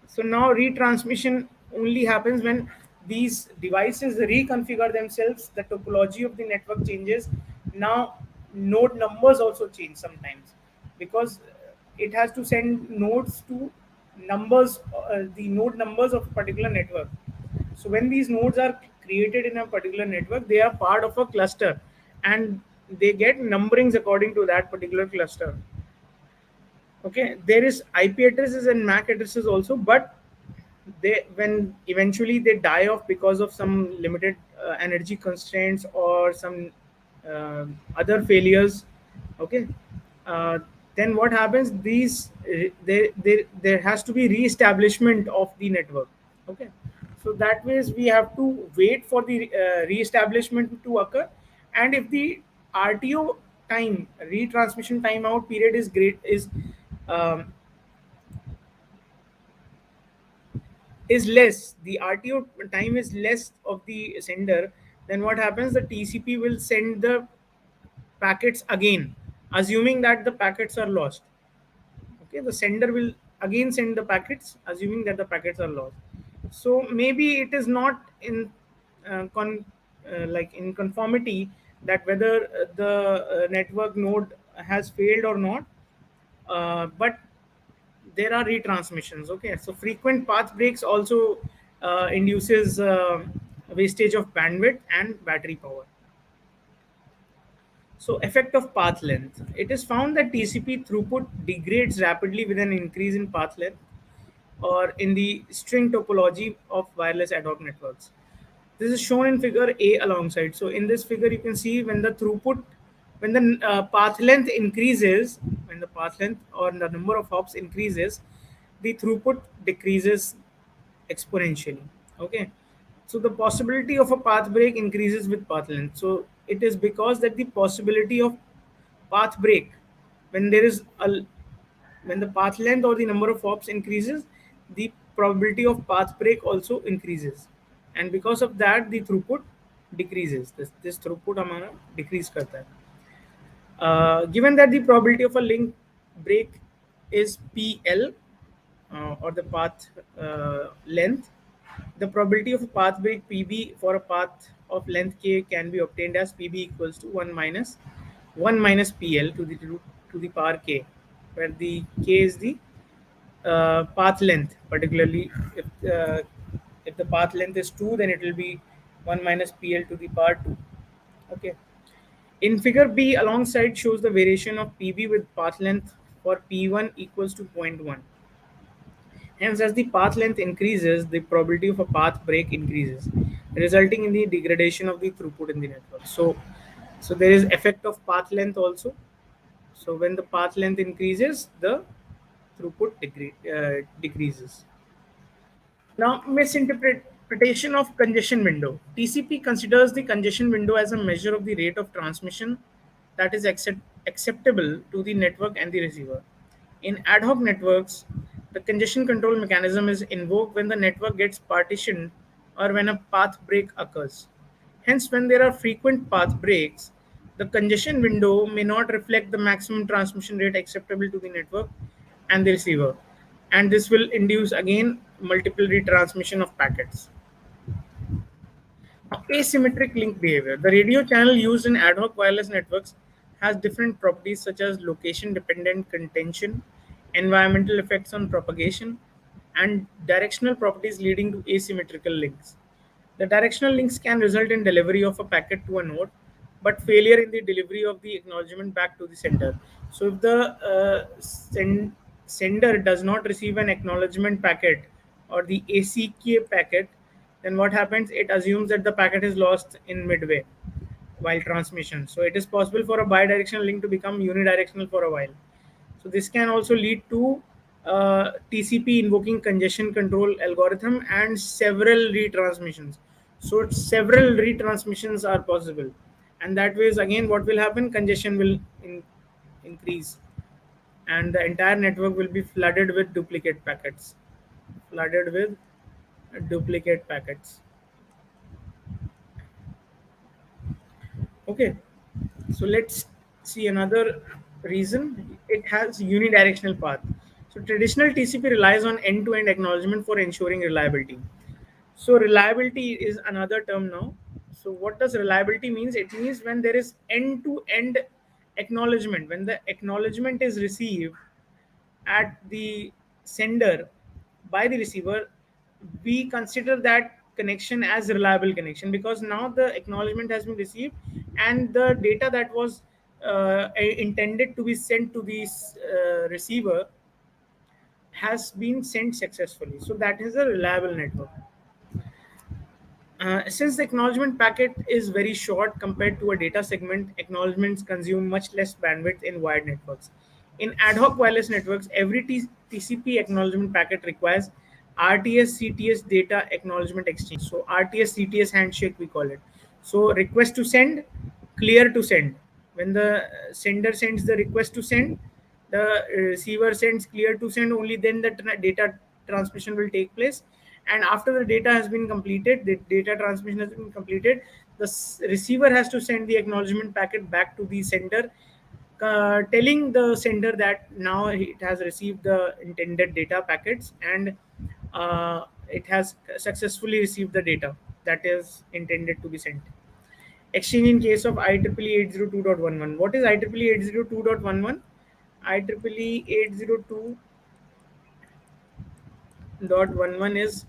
so now retransmission only happens when these devices reconfigure themselves, the topology of the network changes. Now node numbers also change sometimes because it has to send nodes to numbers, the node numbers of a particular network. So when these nodes are created in a particular network, they are part of a cluster, and they get numberings according to that particular cluster. Okay, there is IP addresses and MAC addresses also, but they, when eventually they die off because of some limited energy constraints or some other failures. Okay, uh, then what happens, these there has to be re-establishment of the network. Okay, so that means we have to wait for the re-establishment to occur, and if the RTO time, retransmission timeout period, is great, um, is less, the RTO time is less of the sender, then what happens, the TCP will send the packets again, assuming that the packets are lost. Okay, the sender will again send the packets, assuming that the packets are lost. So maybe it is not in like in conformity that whether the network node has failed or not, but there are retransmissions. Okay, so frequent path breaks also induces wastage of bandwidth and battery power. So effect of path length, it is found that TCP throughput degrades rapidly with an increase in path length or in the string topology of wireless ad hoc networks. This is shown in figure A alongside. So in this figure, you can see when the throughput, when the path length increases, when the path length or the number of hops increases, the throughput decreases exponentially. Okay, so the possibility of a path break increases with path length. So it is because that the possibility of path break, when there is a, when the path length or the number of hops increases, the probability of path break also increases, and because of that the throughput decreases. This throughput हमारा decrease करता है. Given that the probability of a link break is PL, or the path length, the probability of a path break PB for a path of length K can be obtained as PB equals to 1 minus PL to the power K, where the K is the path length. Particularly, if the path length is 2, then it will be 1 minus PL to the power 2. Okay. In figure B, alongside shows the variation of PB with path length for P1 equals to zero point 0.1. Hence, as the path length increases, the probability of a path break increases, resulting in the degradation of the throughput in the network. So there is effect of path length also. So when the path length increases, the throughput decreases. Now, misinterpretation of congestion window. TCP considers the congestion window as a measure of the rate of transmission that is acceptable to the network and the receiver. In ad hoc networks, the congestion control mechanism is invoked when the network gets partitioned or when a path break occurs. Hence, when there are frequent path breaks, the congestion window may not reflect the maximum transmission rate acceptable to the network and the receiver, and this will induce again multiple retransmission of packets. Asymmetric link behavior. The radio channel used in ad hoc wireless networks has different properties such as location dependent contention, environmental effects on propagation, and directional properties leading to asymmetrical links. The directional links can result in delivery of a packet to a node, but failure in the delivery of the acknowledgement back to the sender. So if the sender does not receive an acknowledgement packet or the ACK packet, then what happens? It assumes that the packet is lost in midway while transmission. So it is possible for a bidirectional link to become unidirectional for a while. So this can also lead to TCP invoking congestion control algorithm and several retransmissions. So several retransmissions are possible, and that way is again what will happen? Congestion will increase, and the entire network will be flooded with duplicate packets. Flooded with duplicate packets. Okay, so let's see another reason. It has unidirectional path. So traditional TCP relies on end-to-end acknowledgement for ensuring reliability. So reliability is another term now. So what does reliability means? It means when there is end-to-end acknowledgement, when the acknowledgement is received at the sender by the receiver, we consider that connection as reliable connection, because now the acknowledgement has been received and the data that was intended to be sent to the receiver has been sent successfully. So that is a reliable network. Since the acknowledgement packet is very short compared to a data segment, acknowledgements consume much less bandwidth in wired networks. In ad hoc wireless networks, every TCP acknowledgement packet requires RTS CTS data acknowledgement exchange. So RTS CTS handshake we call it. So request to send, clear to send. When the sender sends the request to send, the receiver sends clear to send, only then the data transmission will take place. And after the data has been completed, the data transmission has been completed, the receiver has to send the acknowledgement packet back to the sender, telling the sender that now it has received the intended data packets, and it has successfully received the data that is intended to be sent. Exchange in case of IEEE 802.11. What is IEEE 802.11? IEEE 802.11 is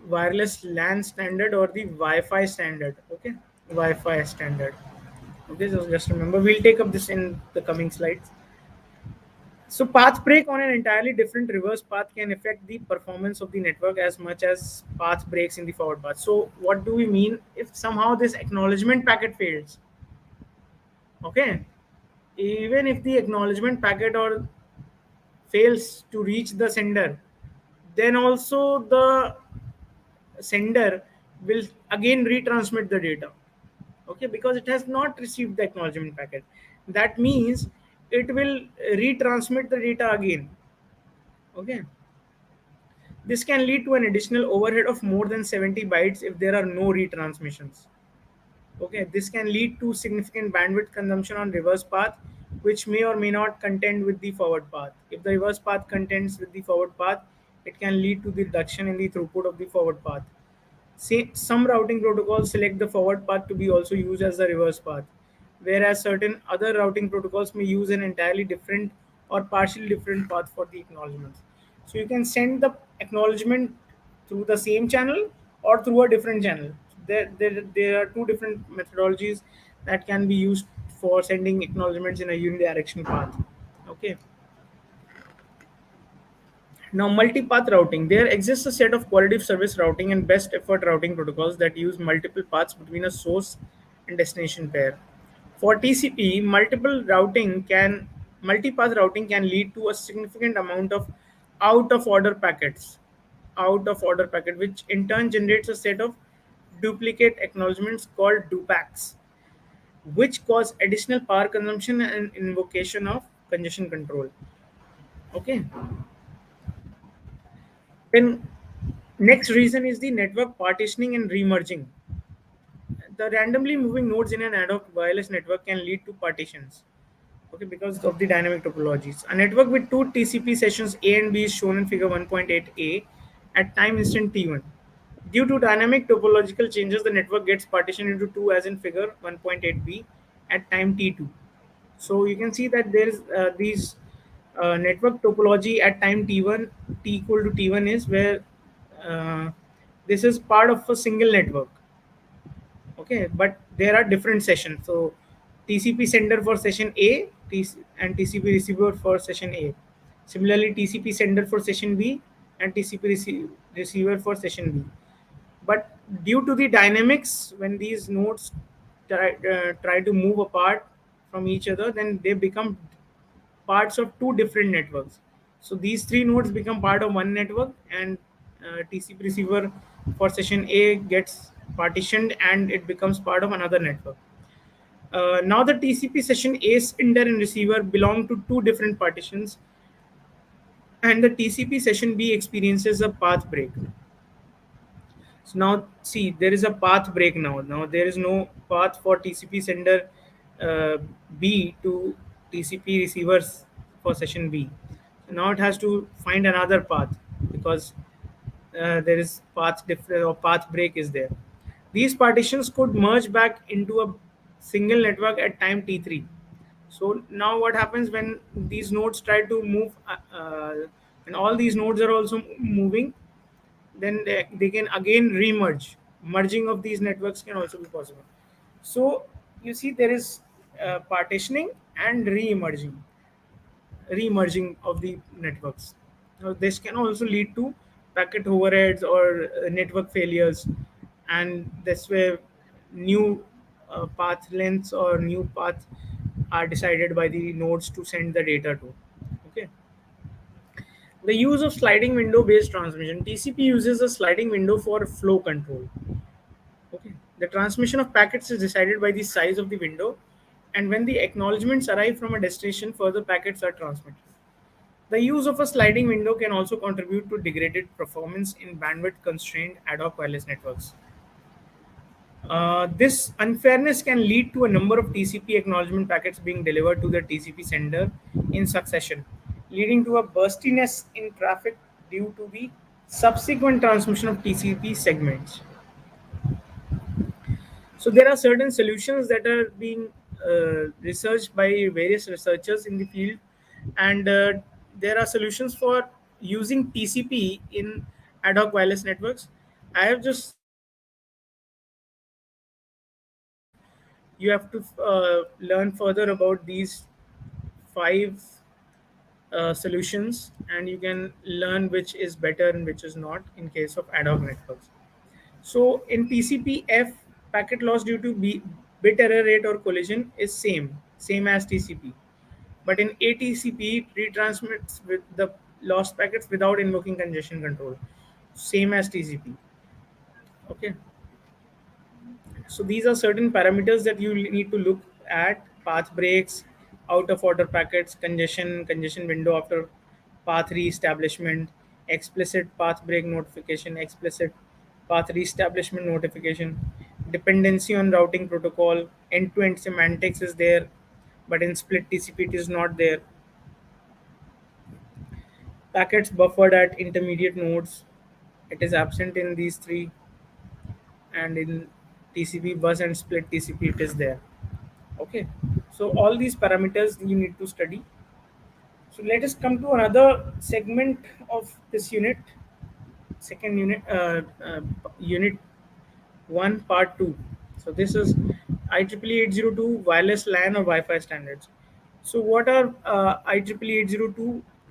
wireless LAN standard or the Wi-Fi standard. Okay, Wi-Fi standard. Okay, so just remember, we'll take up this in the coming slides. So path break on an entirely different reverse path can affect the performance of the network as much as path breaks in the forward path. So what do we mean? If somehow this acknowledgement packet fails, okay, even if the acknowledgement packet or fails to reach the sender, then also the sender will again retransmit the data, okay, because it has not received the acknowledgement packet. That means it will retransmit the data again. Okay, this can lead to an additional overhead of more than 70 bytes if there are no retransmissions. Okay, this can lead to significant bandwidth consumption on reverse path, which may or may not contend with the forward path. If the reverse path contends with the forward path, it can lead to the reduction in the throughput of the forward path. Say, some routing protocols select the forward path to be also used as the reverse path, whereas certain other routing protocols may use an entirely different or partially different path for the acknowledgements. So you can send the acknowledgement through the same channel or through a different channel. There are two different methodologies that can be used for sending acknowledgements in a unidirectional path. Okay. Now, multipath routing. There exists a set of quality of service routing and best effort routing protocols that use multiple paths between a source and destination pair. For TCP, multipath routing can lead to a significant amount of out of order packets, which in turn generates a set of duplicate acknowledgements called dupacs, which cause additional power consumption and invocation of congestion control. Okay. Then next reason is the network partitioning and remerging. The randomly moving nodes in an ad hoc wireless network can lead to partitions. Okay, because of the dynamic topologies. A network with two TCP sessions A and B is shown in figure 1.8a at time instant T1. Due to dynamic topological changes, the network gets partitioned into two as in figure 1.8b at time T2. So you can see that there is these network topology at time T1, T equal to T1 is where uh, this is part of a single network. Okay, but there are different sessions. So TCP sender for session A and TCP receiver for session A. Similarly, TCP sender for session B and TCP receiver for session B. But due to the dynamics, when these nodes try to move apart from each other, then they become parts of two different networks. So these three nodes become part of one network, and TCP receiver for session A gets partitioned and it becomes part of another network. Now the TCP session A sender and receiver belong to two different partitions, and the TCP session B experiences a path break. So now see, there is a path break now. Now there is no path for TCP sender uh, B to TCP receivers for session B. So now it has to find another path because there is path different or path break is there. These partitions could merge back into a single network at time t3. So now what happens when these nodes try to move, and all these nodes are also moving, then they can again remerge. Merging of these networks can also be possible. So you see there is partitioning and re-emerging of the networks. Now, this can also lead to packet overheads or network failures, and that's where new path lengths or new paths are decided by the nodes to send the data to. Okay. The use of sliding window based transmission. TCP uses a sliding window for flow control. Okay. The transmission of packets is decided by the size of the window, and when the acknowledgements arrive from a destination, further packets are transmitted. The use of a sliding window can also contribute to degraded performance in bandwidth constrained ad hoc wireless networks. This unfairness can lead to a number of TCP acknowledgement packets being delivered to the TCP sender in succession, leading to a burstiness in traffic due to the subsequent transmission of TCP segments. So there are certain solutions that are being researched by various researchers in the field, and there are solutions for using TCP in ad hoc wireless networks. I have just you have to learn further about these five solutions, and you can learn which is better and which is not in case of ad hoc networks. So in TCP-F, packet loss due to bit error rate or collision is same as TCP. But in ATCP, it retransmits with the lost packets without invoking congestion control, same as TCP. Okay, so these are certain parameters that you need to look at: path breaks, out of order packets, congestion window after path re-establishment, explicit path break notification, explicit path re-establishment notification, dependency on routing protocol, end-to-end semantics is there, but in split TCP it is not there. Packets buffered at intermediate nodes, it is absent in these three, and in TCP bus and split TCP it is there. Okay, so all these parameters you need to study. So let us come to another segment of this unit, second unit, unit 1 part 2. So this is IEEE 802 wireless LAN or Wi-Fi standards. So what are IEEE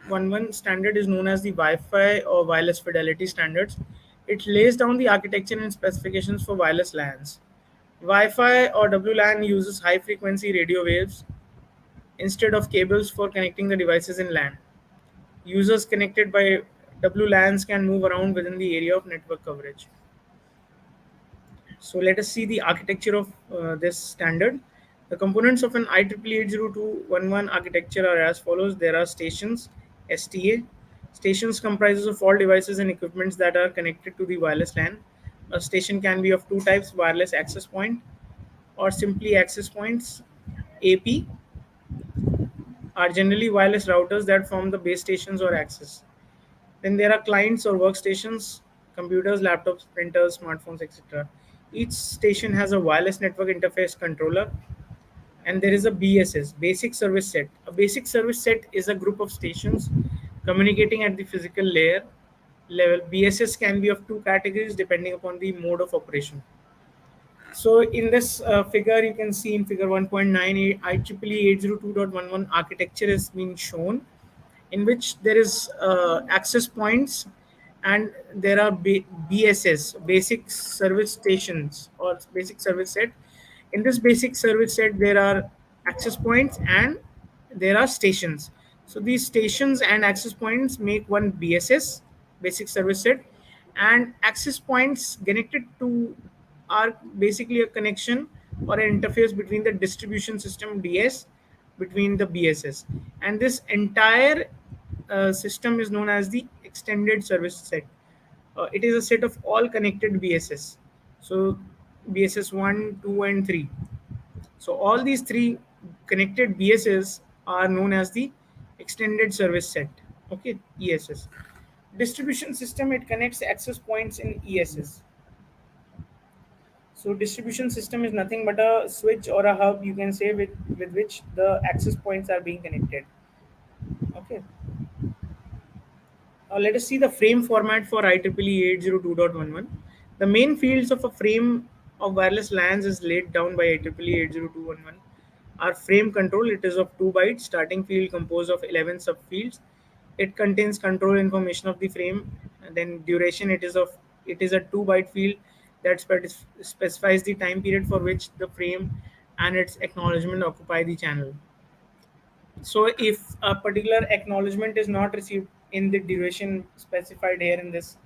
802.11 standard is known as the Wi-Fi or wireless fidelity standards. It lays down the architecture and specifications for wireless LANs. Wi-Fi or WLAN uses high frequency radio waves instead of cables for connecting the devices in LAN. Users connected by WLANs can move around within the area of network coverage. So let us see the architecture of this standard. The components of an IEEE 802.11 architecture are as follows. There are stations, STA. Stations comprises of all devices and equipments that are connected to the wireless LAN. A station can be of two types: wireless access point or simply access points. AP are generally wireless routers that form the base stations or access. Then there are clients or workstations, computers, laptops, printers, smartphones, etc. Each station has a wireless network interface controller, and there is a BSS, basic service set. A basic service set is a group of stations communicating at the physical layer level. BSS can be of two categories depending upon the mode of operation. So in this figure, you can see in figure 1.9, IEEE 802.11 architecture is being shown. in which there is access points, and there are BSS, basic service stations or basic service set. In this basic service set, there are access points and there are stations. So these stations and access points make one BSS, basic service set, and access points connected to are basically a connection or an interface between the distribution system DS between the BSS, and this entire system is known as the extended service set. It is a set of all connected BSS. So BSS 1, 2, and 3. So all these three connected BSS are known as the extended service set. Okay, ESS. Distribution system, it connects access points in ESS. So distribution system is nothing but a switch or a hub, you can say, with which the access points are being connected. Okay. Let us see the frame format for IEEE 802.11. The main fields of a frame of wireless LANs is laid down by IEEE 802.11. Our frame control, it is of 2 bytes, starting field composed of 11 subfields. It contains control information of the frame, and then duration, it is a 2-byte field that specifies the time period for which the frame and its acknowledgement occupy the channel. So if a particular acknowledgement is not received in the duration specified here in this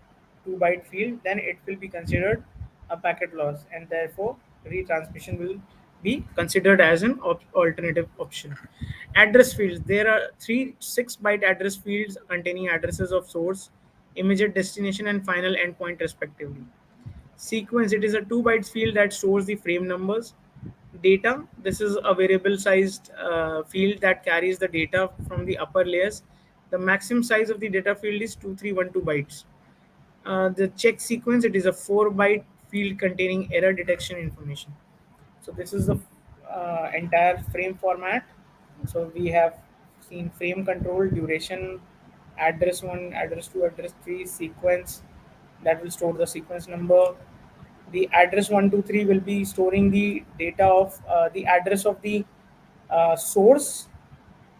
2-byte field, then it will be considered a packet loss, and therefore retransmission will be considered as an alternative option. Address fields. There are three 6-byte address fields containing addresses of source, immediate destination, and final endpoint respectively. Sequence, it is a 2 bytes field that stores the frame numbers. Data, this is a variable sized field that carries the data from the upper layers. The maximum size of the data field is 2312 bytes. The check sequence, it is a 4-byte field containing error detection information. So this is the entire frame format. So we have seen frame control, duration, address 1, address 2, address 3, sequence that will store the sequence number. The address 123 will be storing the data of the address of the source,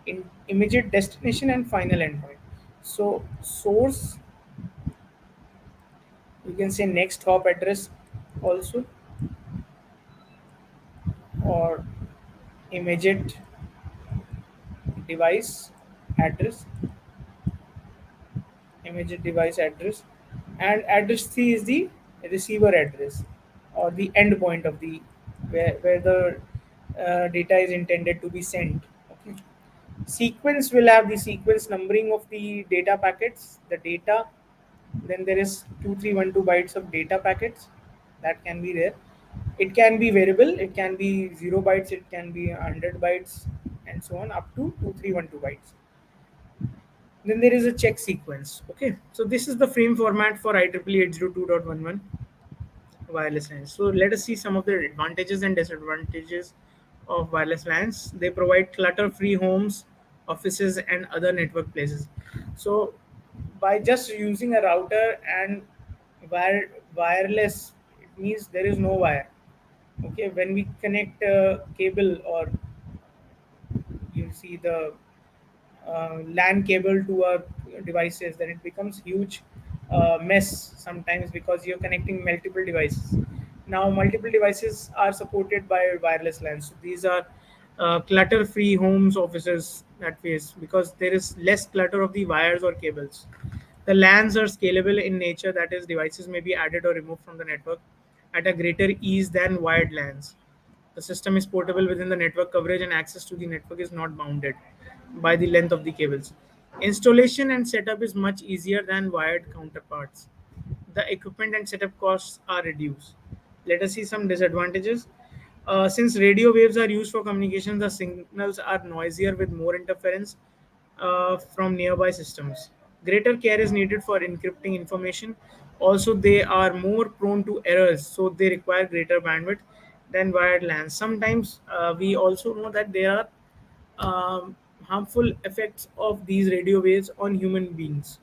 in immediate destination, and final endpoint. So source, you can say next hop address also, or immediate device address, immediate device address, and address 3 is the receiver address or the end point of the where the data is intended to be sent. Okay. Sequence will have the sequence numbering of the data packets, the data. Then there is 2312 bytes of data packets that can be there. It can be variable, it can be 0 bytes, it can be 100 bytes, and so on up to 2312 bytes. Then there is a check sequence. Okay, so this is the frame format for IEEE 802.11 wireless LANs. So let us see some of the advantages and disadvantages of wireless LANs. They provide clutter-free homes, offices, and other network places. So by just using a router and wireless, it means there is no wire. Okay, when we connect a cable, or you see the LAN cable to our devices, then it becomes huge mess sometimes because you're connecting multiple devices. Now, multiple devices are supported by wireless LAN. So these are clutter-free homes, offices that face, because there is less clutter of the wires or cables. The LANs are scalable in nature, that is, devices may be added or removed from the network at a greater ease than wired LANs. The system is portable within the network coverage, and access to the network is not bounded by the length of the cables. Installation and setup is much easier than wired counterparts. The equipment and setup costs are reduced. Let us see some disadvantages. Since radio waves are used for communication, the signals are noisier with more interference from nearby systems. Greater care is needed for encrypting information. Also, they are more prone to errors, so they require greater bandwidth than wired LANs. Sometimes we also know that there are harmful effects of these radio waves on human beings,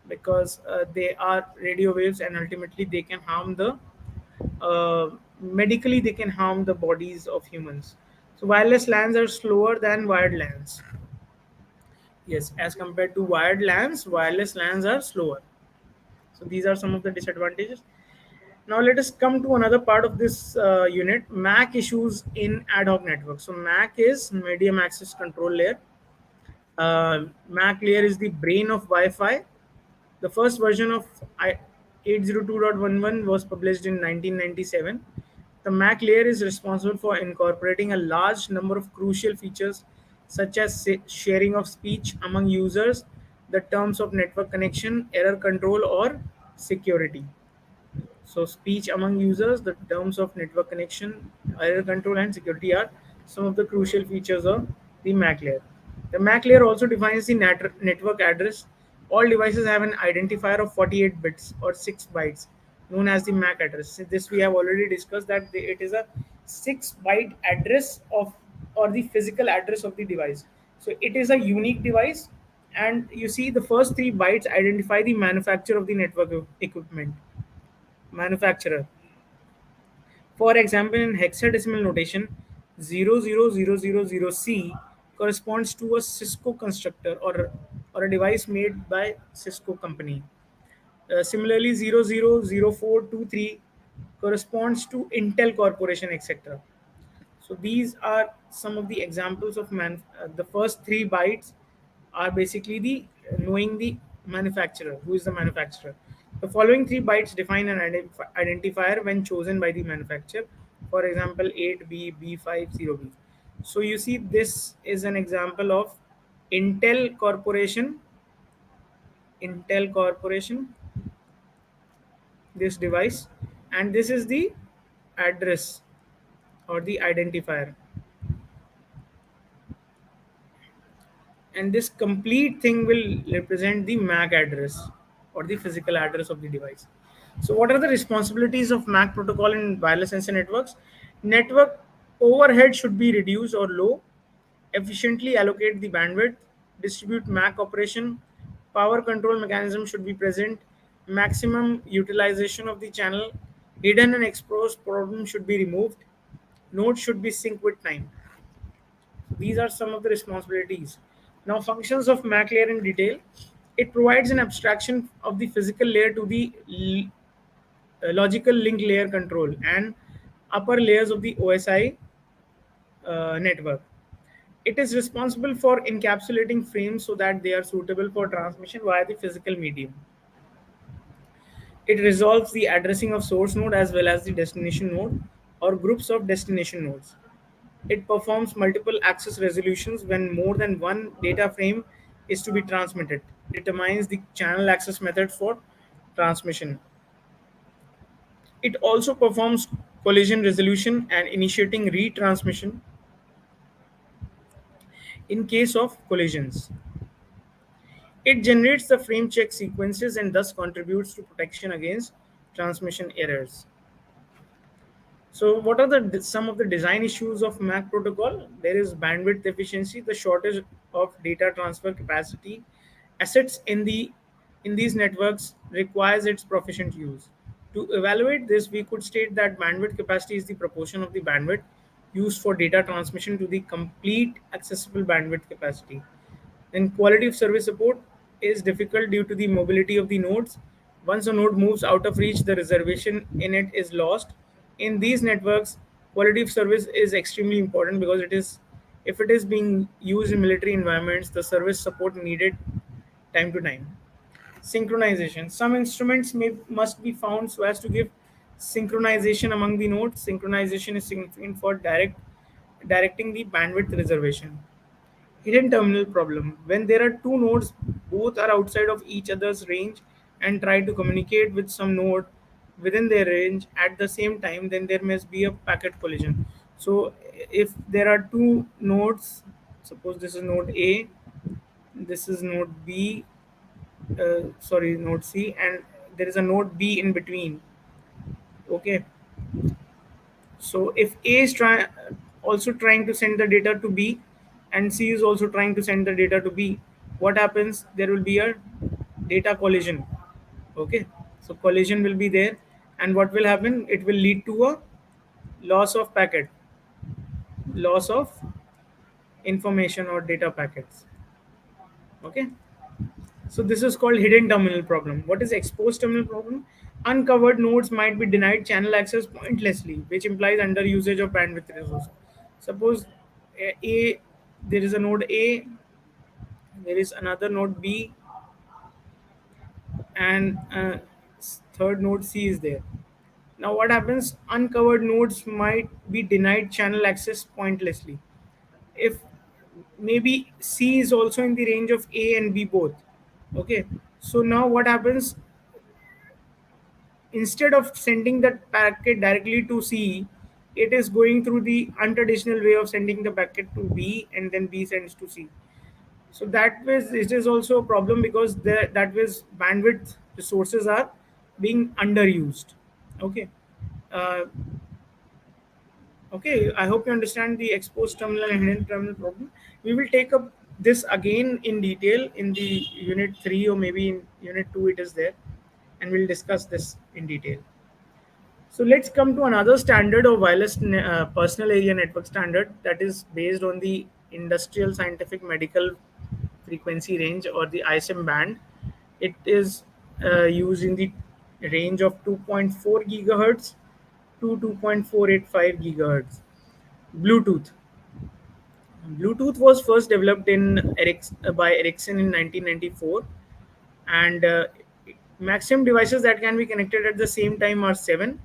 because they are radio waves and ultimately they can harm the medically they can harm the bodies of humans. So wireless LANs are slower than wired LANs. Yes, as compared to wired LANs, wireless LANs are slower. So these are some of the disadvantages. Now let us come to another part of this unit, MAC issues in ad hoc networks. So MAC is medium access control layer. MAC layer is the brain of Wi-Fi. The first version of 802.11 was published in 1997. The MAC layer is responsible for incorporating a large number of crucial features such as sharing of speech among users, the terms of network connection, error control, or security. So, speech among users, the terms of network connection, error control, and security are some of the crucial features of the MAC layer. The MAC layer also defines the network address. All devices have an identifier of 48 bits or 6 bytes, known as the MAC address. So this we have already discussed that it is a 6-byte address of or the physical address of the device. So it is a unique device, and you see the first 3 bytes identify the manufacturer of the network equipment manufacturer. For example, in hexadecimal notation, 00000C corresponds to a Cisco constructor or a device made by Cisco company. Similarly, 000423 corresponds to Intel Corporation, etc. So these are some of the examples of the first 3 bytes are basically the knowing the manufacturer, who is the manufacturer. The following 3 bytes define an identifier when chosen by the manufacturer. For example, 8B, B5, 0B. So you see, this is an example of Intel Corporation. Intel Corporation, this device, and this is the address or the identifier. And this complete thing will represent the MAC address or the physical address of the device. So what are the responsibilities of MAC protocol in wireless sensor networks? Network overhead should be reduced or low, efficiently allocate the bandwidth, distribute MAC operation, power control mechanism should be present, maximum utilization of the channel, hidden and exposed problems should be removed, nodes should be synced with time. These are some of the responsibilities. Now, functions of MAC layer in detail. It provides an abstraction of the physical layer to the logical link layer control and upper layers of the OSI network. It is responsible for encapsulating frames so that they are suitable for transmission via the physical medium. It resolves the addressing of source node as well as the destination node or groups of destination nodes. It performs multiple access resolutions when more than one data frame is to be transmitted. It determines the channel access method for transmission. It also performs collision resolution and initiating retransmission in case of collisions. It generates the frame check sequences and thus contributes to protection against transmission errors. So, what are some of the design issues of MAC protocol? There is bandwidth efficiency, the shortage of data transfer capacity. Assets in these networks requires its proficient use. To evaluate this, we could state that bandwidth capacity is the proportion of the bandwidth used for data transmission to the complete accessible bandwidth capacity. Then quality of service support is difficult due to the mobility of the nodes. Once a node moves out of reach, the reservation in it is lost. In these networks, quality of service is extremely important because it is if it is being used in military environments, the service support needed time to time. Synchronization. Some instruments must be found so as to give synchronization among the nodes. Synchronization is significant for directing the bandwidth reservation. Hidden terminal problem. When there are two nodes, both are outside of each other's range and try to communicate with some node within their range at the same time, then there must be a packet collision. So, if there are two nodes, suppose this is node A, this is node B, sorry, node C, and there is a node B in between. Okay, so if A is also trying to send the data to B, and C is also trying to send the data to B, what happens? There will be a data collision. Okay, so collision will be there, and what will happen? It will lead to a loss of packet, loss of information or data packets. Okay, so this is called hidden terminal problem. What is exposed terminal problem? Uncovered nodes might be denied channel access pointlessly, which implies under usage of bandwidth resources. Suppose a there is a node A, there is another node B, and third node C is there. Now, what happens? Uncovered nodes might be denied channel access pointlessly. If maybe C is also in the range of A and B both. Okay. So now what happens? Instead of sending that packet directly to C, it is going through the untraditional way of sending the packet to B, and then B sends to C. So that way it is also a problem because that way bandwidth resources are being underused. Okay. Uh, Okay, I hope you understand the exposed terminal and hidden terminal problem. We will take up this again in detail in the unit 3, or maybe in unit 2 it is there, and we'll discuss this in detail. So let's come to another standard of wireless personal area network standard that is based on the industrial scientific medical frequency range, or the ISM band. It is used in the range of 2.4 gigahertz to 2.485 gigahertz. Bluetooth. Bluetooth was first developed by Ericsson in 1994, and maximum devices that can be connected at the same time are seven,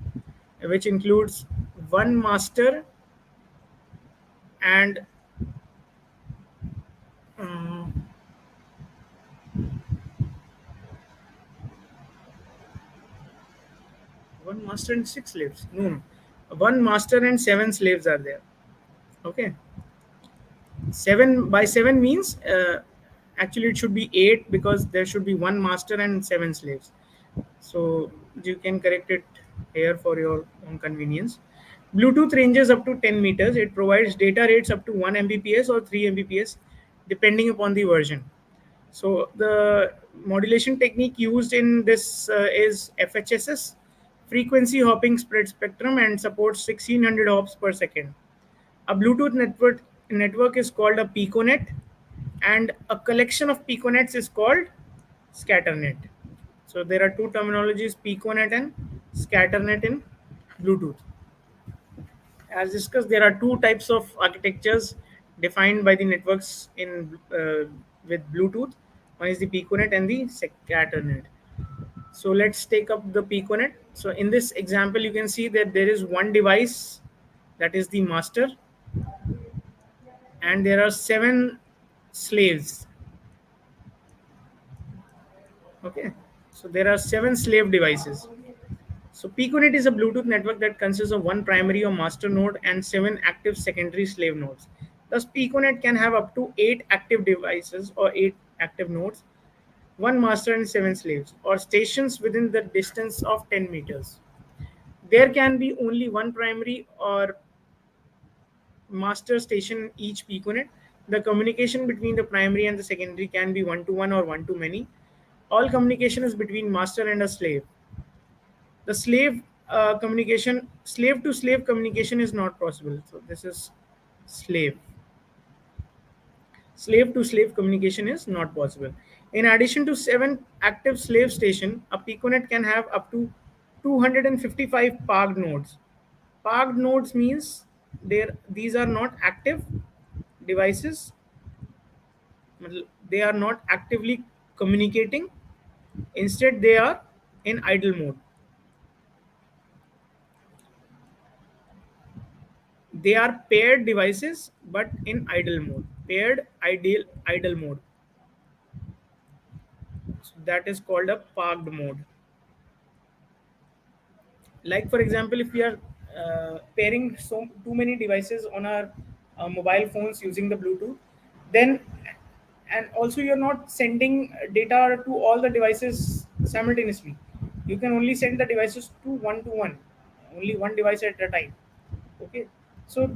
which includes one master and uh, one master and six slaves. No, one master and seven slaves are there. Okay, seven by seven means actually it should be eight, because there should be one master and seven slaves. So you can correct it here for your own convenience. Bluetooth ranges up to 10 meters. It provides data rates up to 1 mbps or 3 mbps depending upon the version. So the modulation technique used in this is FHSS, frequency hopping spread spectrum, and supports 1600 hops per second. A Bluetooth network is called a piconet, and a collection of piconets is called scatternet. So there are two terminologies, piconet and scatternet in Bluetooth. As discussed, there are two types of architectures defined by the networks in with Bluetooth. One is the piconet and the scatternet. So let's take up the piconet. So in this example, you can see that there is one device, that is the master, and there are seven slaves. Okay, so there are seven slave devices. So piconet is a Bluetooth network that consists of one primary or master node and seven active secondary slave nodes. Thus, piconet can have up to eight active devices or eight active nodes, one master and seven slaves, or stations within the distance of 10 meters. There can be only one primary or master station in each piconet. The communication between the primary and the secondary can be one to one or one to many. All communication is between master and a slave. The slave to slave communication is not possible. So this is slave. Slave to slave communication is not possible. In addition to seven active slave station, a piconet can have up to 255 parked nodes. Parked nodes means these are not active devices. They are not actively communicating. Instead, they are in idle mode. They are paired devices but in idle mode. Paired idle mode. So that is called a parked mode. Like for example, if we are pairing so too many devices on our mobile phones using the Bluetooth, then, and also you're not sending data to all the devices simultaneously. You can only send the devices to one, only one device at a time. Okay, so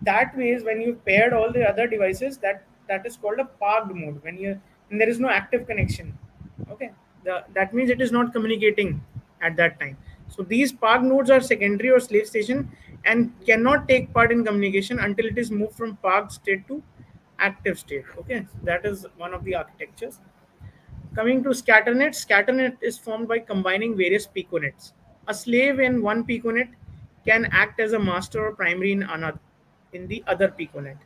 that way is when you paired all the other devices, that is called a parked mode, when you and there is no active connection. Okay, that means it is not communicating at that time. So these parked nodes are secondary or slave station and cannot take part in communication until it is moved from parked state to active state. Okay, that is one of the architectures. Coming to scatternet, scatternet is formed by combining various piconets. A slave in one piconet can act as a master or primary in another, in the other piconet.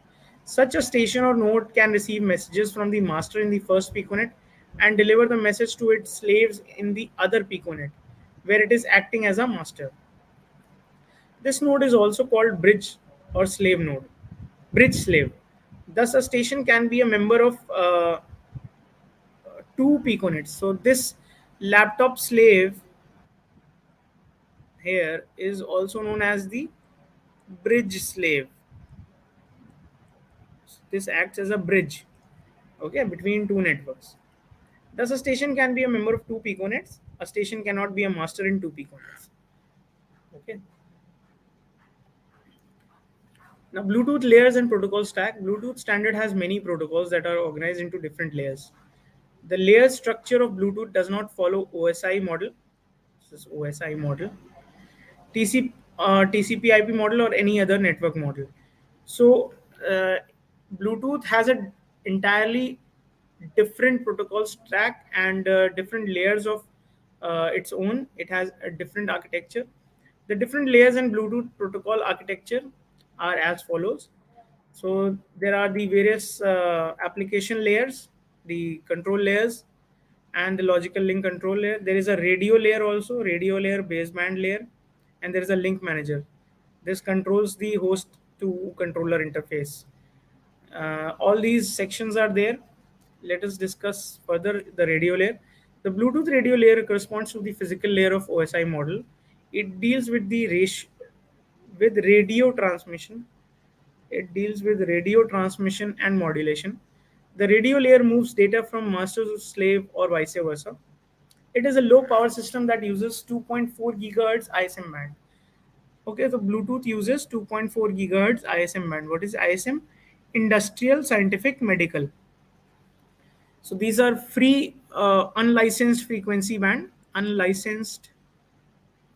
Such a station or node can receive messages from the master in the first piconet and deliver the message to its slaves in the other piconet, where it is acting as a master. This node is also called bridge or slave node, bridge slave. Thus, a station can be a member of two piconets. So this laptop slave here is also known as the bridge slave. This acts as a bridge, okay, between two networks. Thus, a station can be a member of two piconets. A station cannot be a master in two piconets. Okay. Now, Bluetooth layers and protocol stack. Bluetooth standard has many protocols that are organized into different layers. The layer structure of Bluetooth does not follow OSI model. This is OSI model. TCP/IP model or any other network model. So uh, Bluetooth has a entirely different protocol stack and different layers of its own. It has a different architecture. The different layers in Bluetooth protocol architecture are as follows. So there are the various application layers, the control layers, and the logical link control layer. There is a radio layer also, radio layer, baseband layer, and there is a link manager. This controls the host to controller interface. All these sections are there. Let us discuss further the radio layer. The Bluetooth radio layer corresponds to the physical layer of OSI model. It deals with the with radio transmission. It deals with radio transmission and modulation. The radio layer moves data from master to slave or vice versa. It is a low power system that uses 2.4 gigahertz ISM band. Okay, so Bluetooth uses 2.4 gigahertz ISM band. What is ISM? Industrial, scientific, medical. So these are free, unlicensed frequency band, unlicensed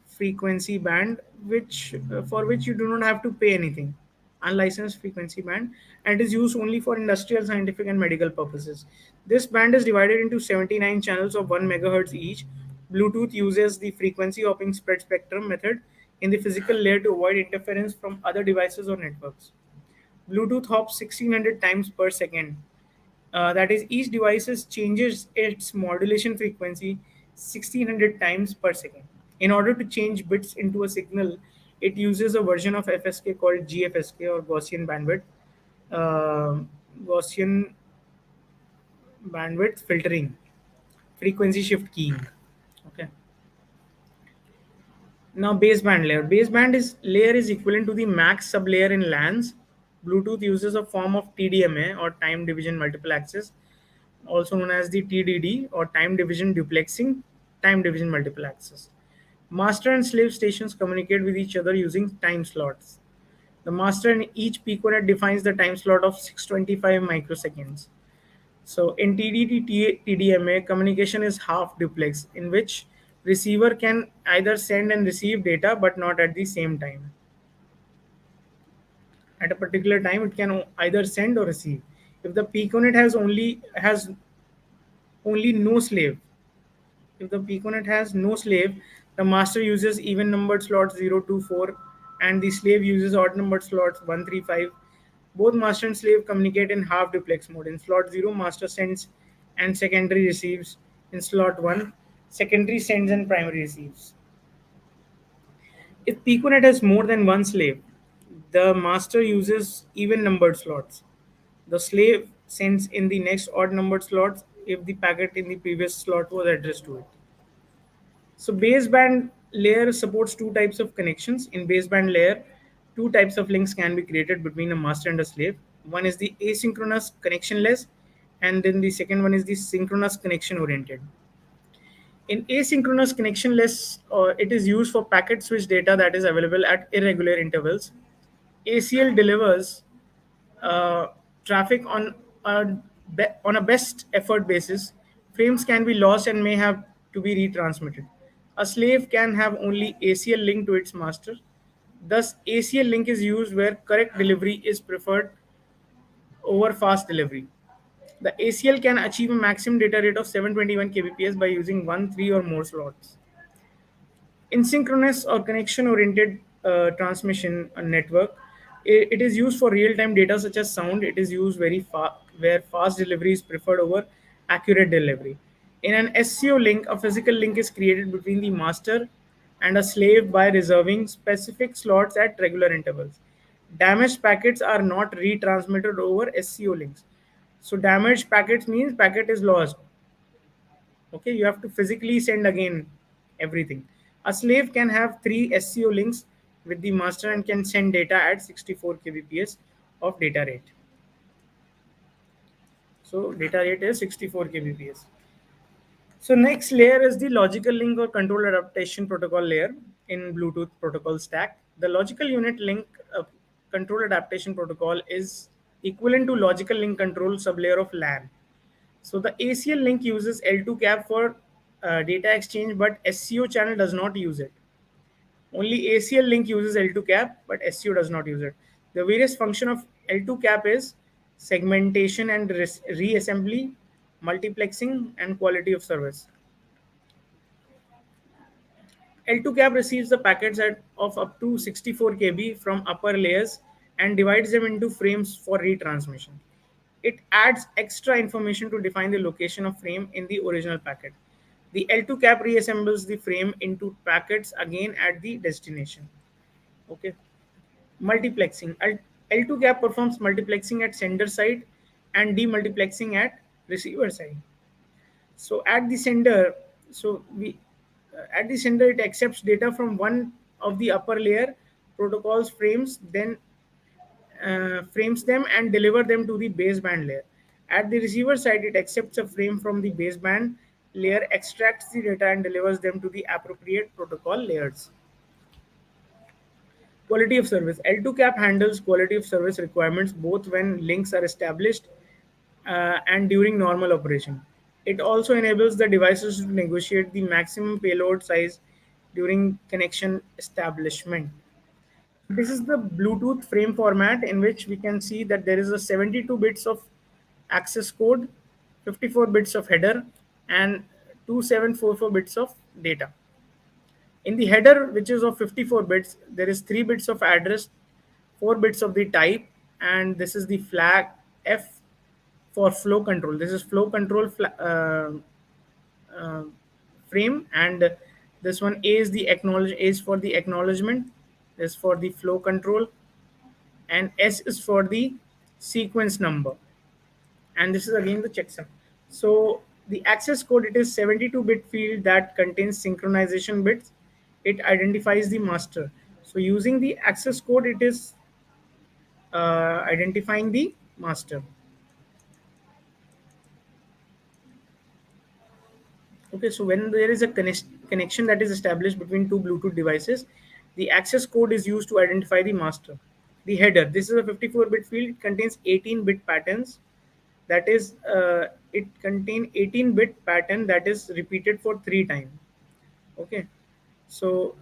frequency band, which for which you do not have to pay anything. Unlicensed frequency band, and it is used only for industrial, scientific, and medical purposes. This band is divided into 79 channels of 1 megahertz each. Bluetooth uses the frequency hopping spread spectrum method in the physical layer to avoid interference from other devices or networks. Bluetooth hops 1600 times per second. That is, each device changes its modulation frequency 1600 times per second. In order to change bits into a signal, it uses a version of FSK called GFSK or Gaussian bandwidth. Gaussian bandwidth filtering, frequency shift keying. Okay. Now baseband layer. Baseband is layer is equivalent to the max sublayer in LANs. Bluetooth uses a form of TDMA or time division multiple access, also known as the TDD or time division duplexing, time division multiple access. Master and slave stations communicate with each other using time slots. The master in each piconet defines the time slot of 625 microseconds. So in TDD-TDMA, communication is half duplex, in which receiver can either send and receive data, but not at the same time. At a particular time, it can either send or receive. If the piconet has only no slave, if the piconet has no slave, the master uses even numbered slots 0, 2, 4, and the slave uses odd numbered slots 1, 3, 5. Both master and slave communicate in half duplex mode. In slot 0, master sends and secondary receives. In slot 1, secondary sends and primary receives. If piconet has more than one slave, the master uses even numbered slots. The slave sends in the next odd numbered slots if the packet in the previous slot was addressed to it. So baseband layer supports two types of connections. In baseband layer, two types of links can be created between a master and a slave. One is the asynchronous connectionless, and then the second one is the synchronous connection oriented. In asynchronous connectionless, it is used for packet switch data that is available at irregular intervals. ACL delivers uh, traffic on a best effort basis. Frames can be lost and may have to be retransmitted. A slave can have only ACL link to its master. Thus, ACL link is used where correct delivery is preferred over fast delivery. The ACL can achieve a maximum data rate of 721 kbps by using 1, 3, or more slots. Asynchronous or connection-oriented transmission network. It is used for real-time data such as sound. It is used very where fast delivery is preferred over accurate delivery. In an SCO link, a physical link is created between the master and a slave by reserving specific slots at regular intervals. Damaged packets are not retransmitted over SCO links. So damaged packets means packet is lost. Okay, you have to physically send again everything. A slave can have 3 SCO links with the master and can send data at 64 kbps of data rate. So data rate is 64 kbps. So next layer is the logical link or control adaptation protocol layer in Bluetooth protocol stack. The logical unit link control adaptation protocol is equivalent to logical link control sublayer of LAN. So the ACL link uses L2 cap for data exchange, but SCO channel does not use it. Only ACL link uses L2 cap, but SCO does not use it. The various function of L2 cap is segmentation and reassembly, multiplexing, and quality of service. L2 cap receives the packets of up to 64 kb from upper layers and divides them into frames for retransmission. It adds extra information to define the location of frame in the original packet. The L2 cap reassembles the frame into packets again at the destination. Okay. Multiplexing. L2 cap performs multiplexing at sender side and demultiplexing at receiver side. So at the sender, so we at the sender it accepts data from one of the upper layer protocols frames, then frames them and deliver them to the baseband layer. At the receiver side, it accepts a frame from the baseband layer, extracts the data, and delivers them to the appropriate protocol layers. Quality of service. L2 cap handles quality of service requirements both when links are established and during normal operation. It also enables the devices to negotiate the maximum payload size during connection establishment. This is the Bluetooth frame format in which we can see that there is a 72 bits of access code, 54 bits of header, and 2744 bits of data. In the header, which is of 54 bits, there is 3 bits of address, 4 bits of the type, and this is the flag F for flow control. This is flow control uh, frame, and this one A is the acknowledge A is for the acknowledgement, is for the flow control, and S is for the sequence number, and this is again the checksum. So the access code, it is 72-bit field that contains synchronization bits. It identifies the master. So using the access code, it is identifying the master. Okay, so when there is a connection that is established between two Bluetooth devices, the access code is used to identify the master. The header, this is a 54-bit field. It contains 18-bit patterns. That is, it contains 18-bit pattern that is repeated for 3 times. Okay, so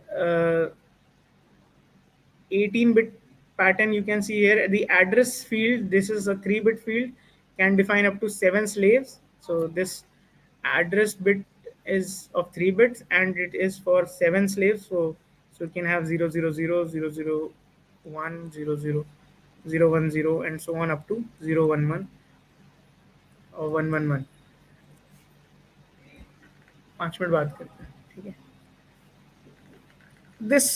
18-bit pattern you can see here. The address field, this is a 3-bit field, can define up to 7 slaves. So this address bit is of 3 bits and it is for 7 slaves. So you can have 000, 001, 00, 010, and so on up to 011 और 111. 5 minute बात करते हैं, ठीक है. This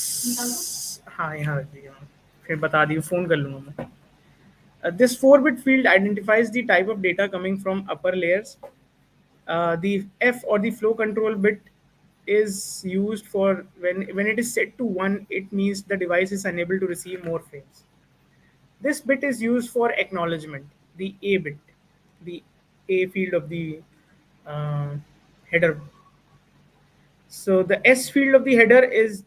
हाँ यहाँ रख दिया, फिर बता दी, फोन कर लूँगा मैं. This 4-bit field identifies the type of data coming from upper layers. The F or the flow control bit is used for when it is set to 1, it means the device is unable to receive more frames. This bit is used for acknowledgement, the A bit, the A field of the header. So the S field of the header is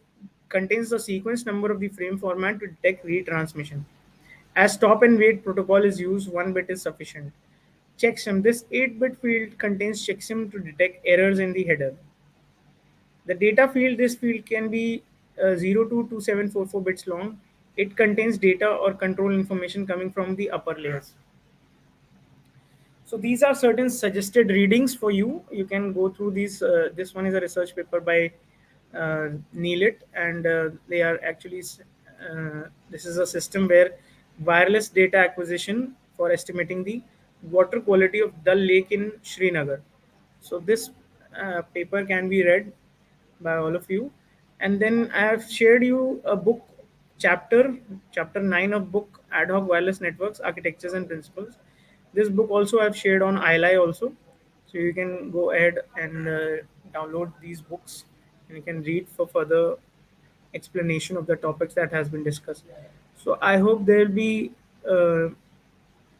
contains the sequence number of the frame format to detect retransmission. As stop and wait protocol is used, 1 bit is sufficient. Checksum. This 8-bit field contains checksum to detect errors in the header. The data field, this field can be 0 to 2744 bits long. It contains data or control information coming from the upper layers. So these are certain suggested readings for you. You can go through these. This one is a research paper by Neelit, and they are actually. This is a system where wireless data acquisition for estimating the water quality of Dal Lake in Srinagar. So this paper can be read by all of you. And then I have shared you a book chapter, chapter 9 of book Ad hoc Wireless Networks, Architectures and Principles. This book also I've shared on iLi also. So you can go ahead and download these books and you can read for further explanation of the topics that has been discussed. So I hope there will be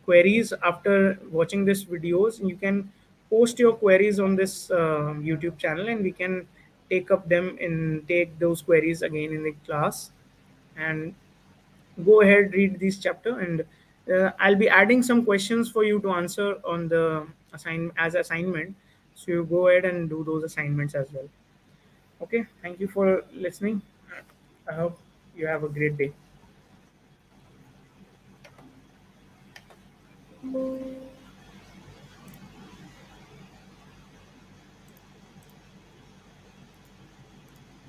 queries after watching this videos. You can post your queries on this YouTube channel, and we can take those queries again in the class, and go ahead read this chapter. And I'll be adding some questions for you to answer on the assignment. So you go ahead and do those assignments as well. Okay, thank you for listening. I hope you have a great day.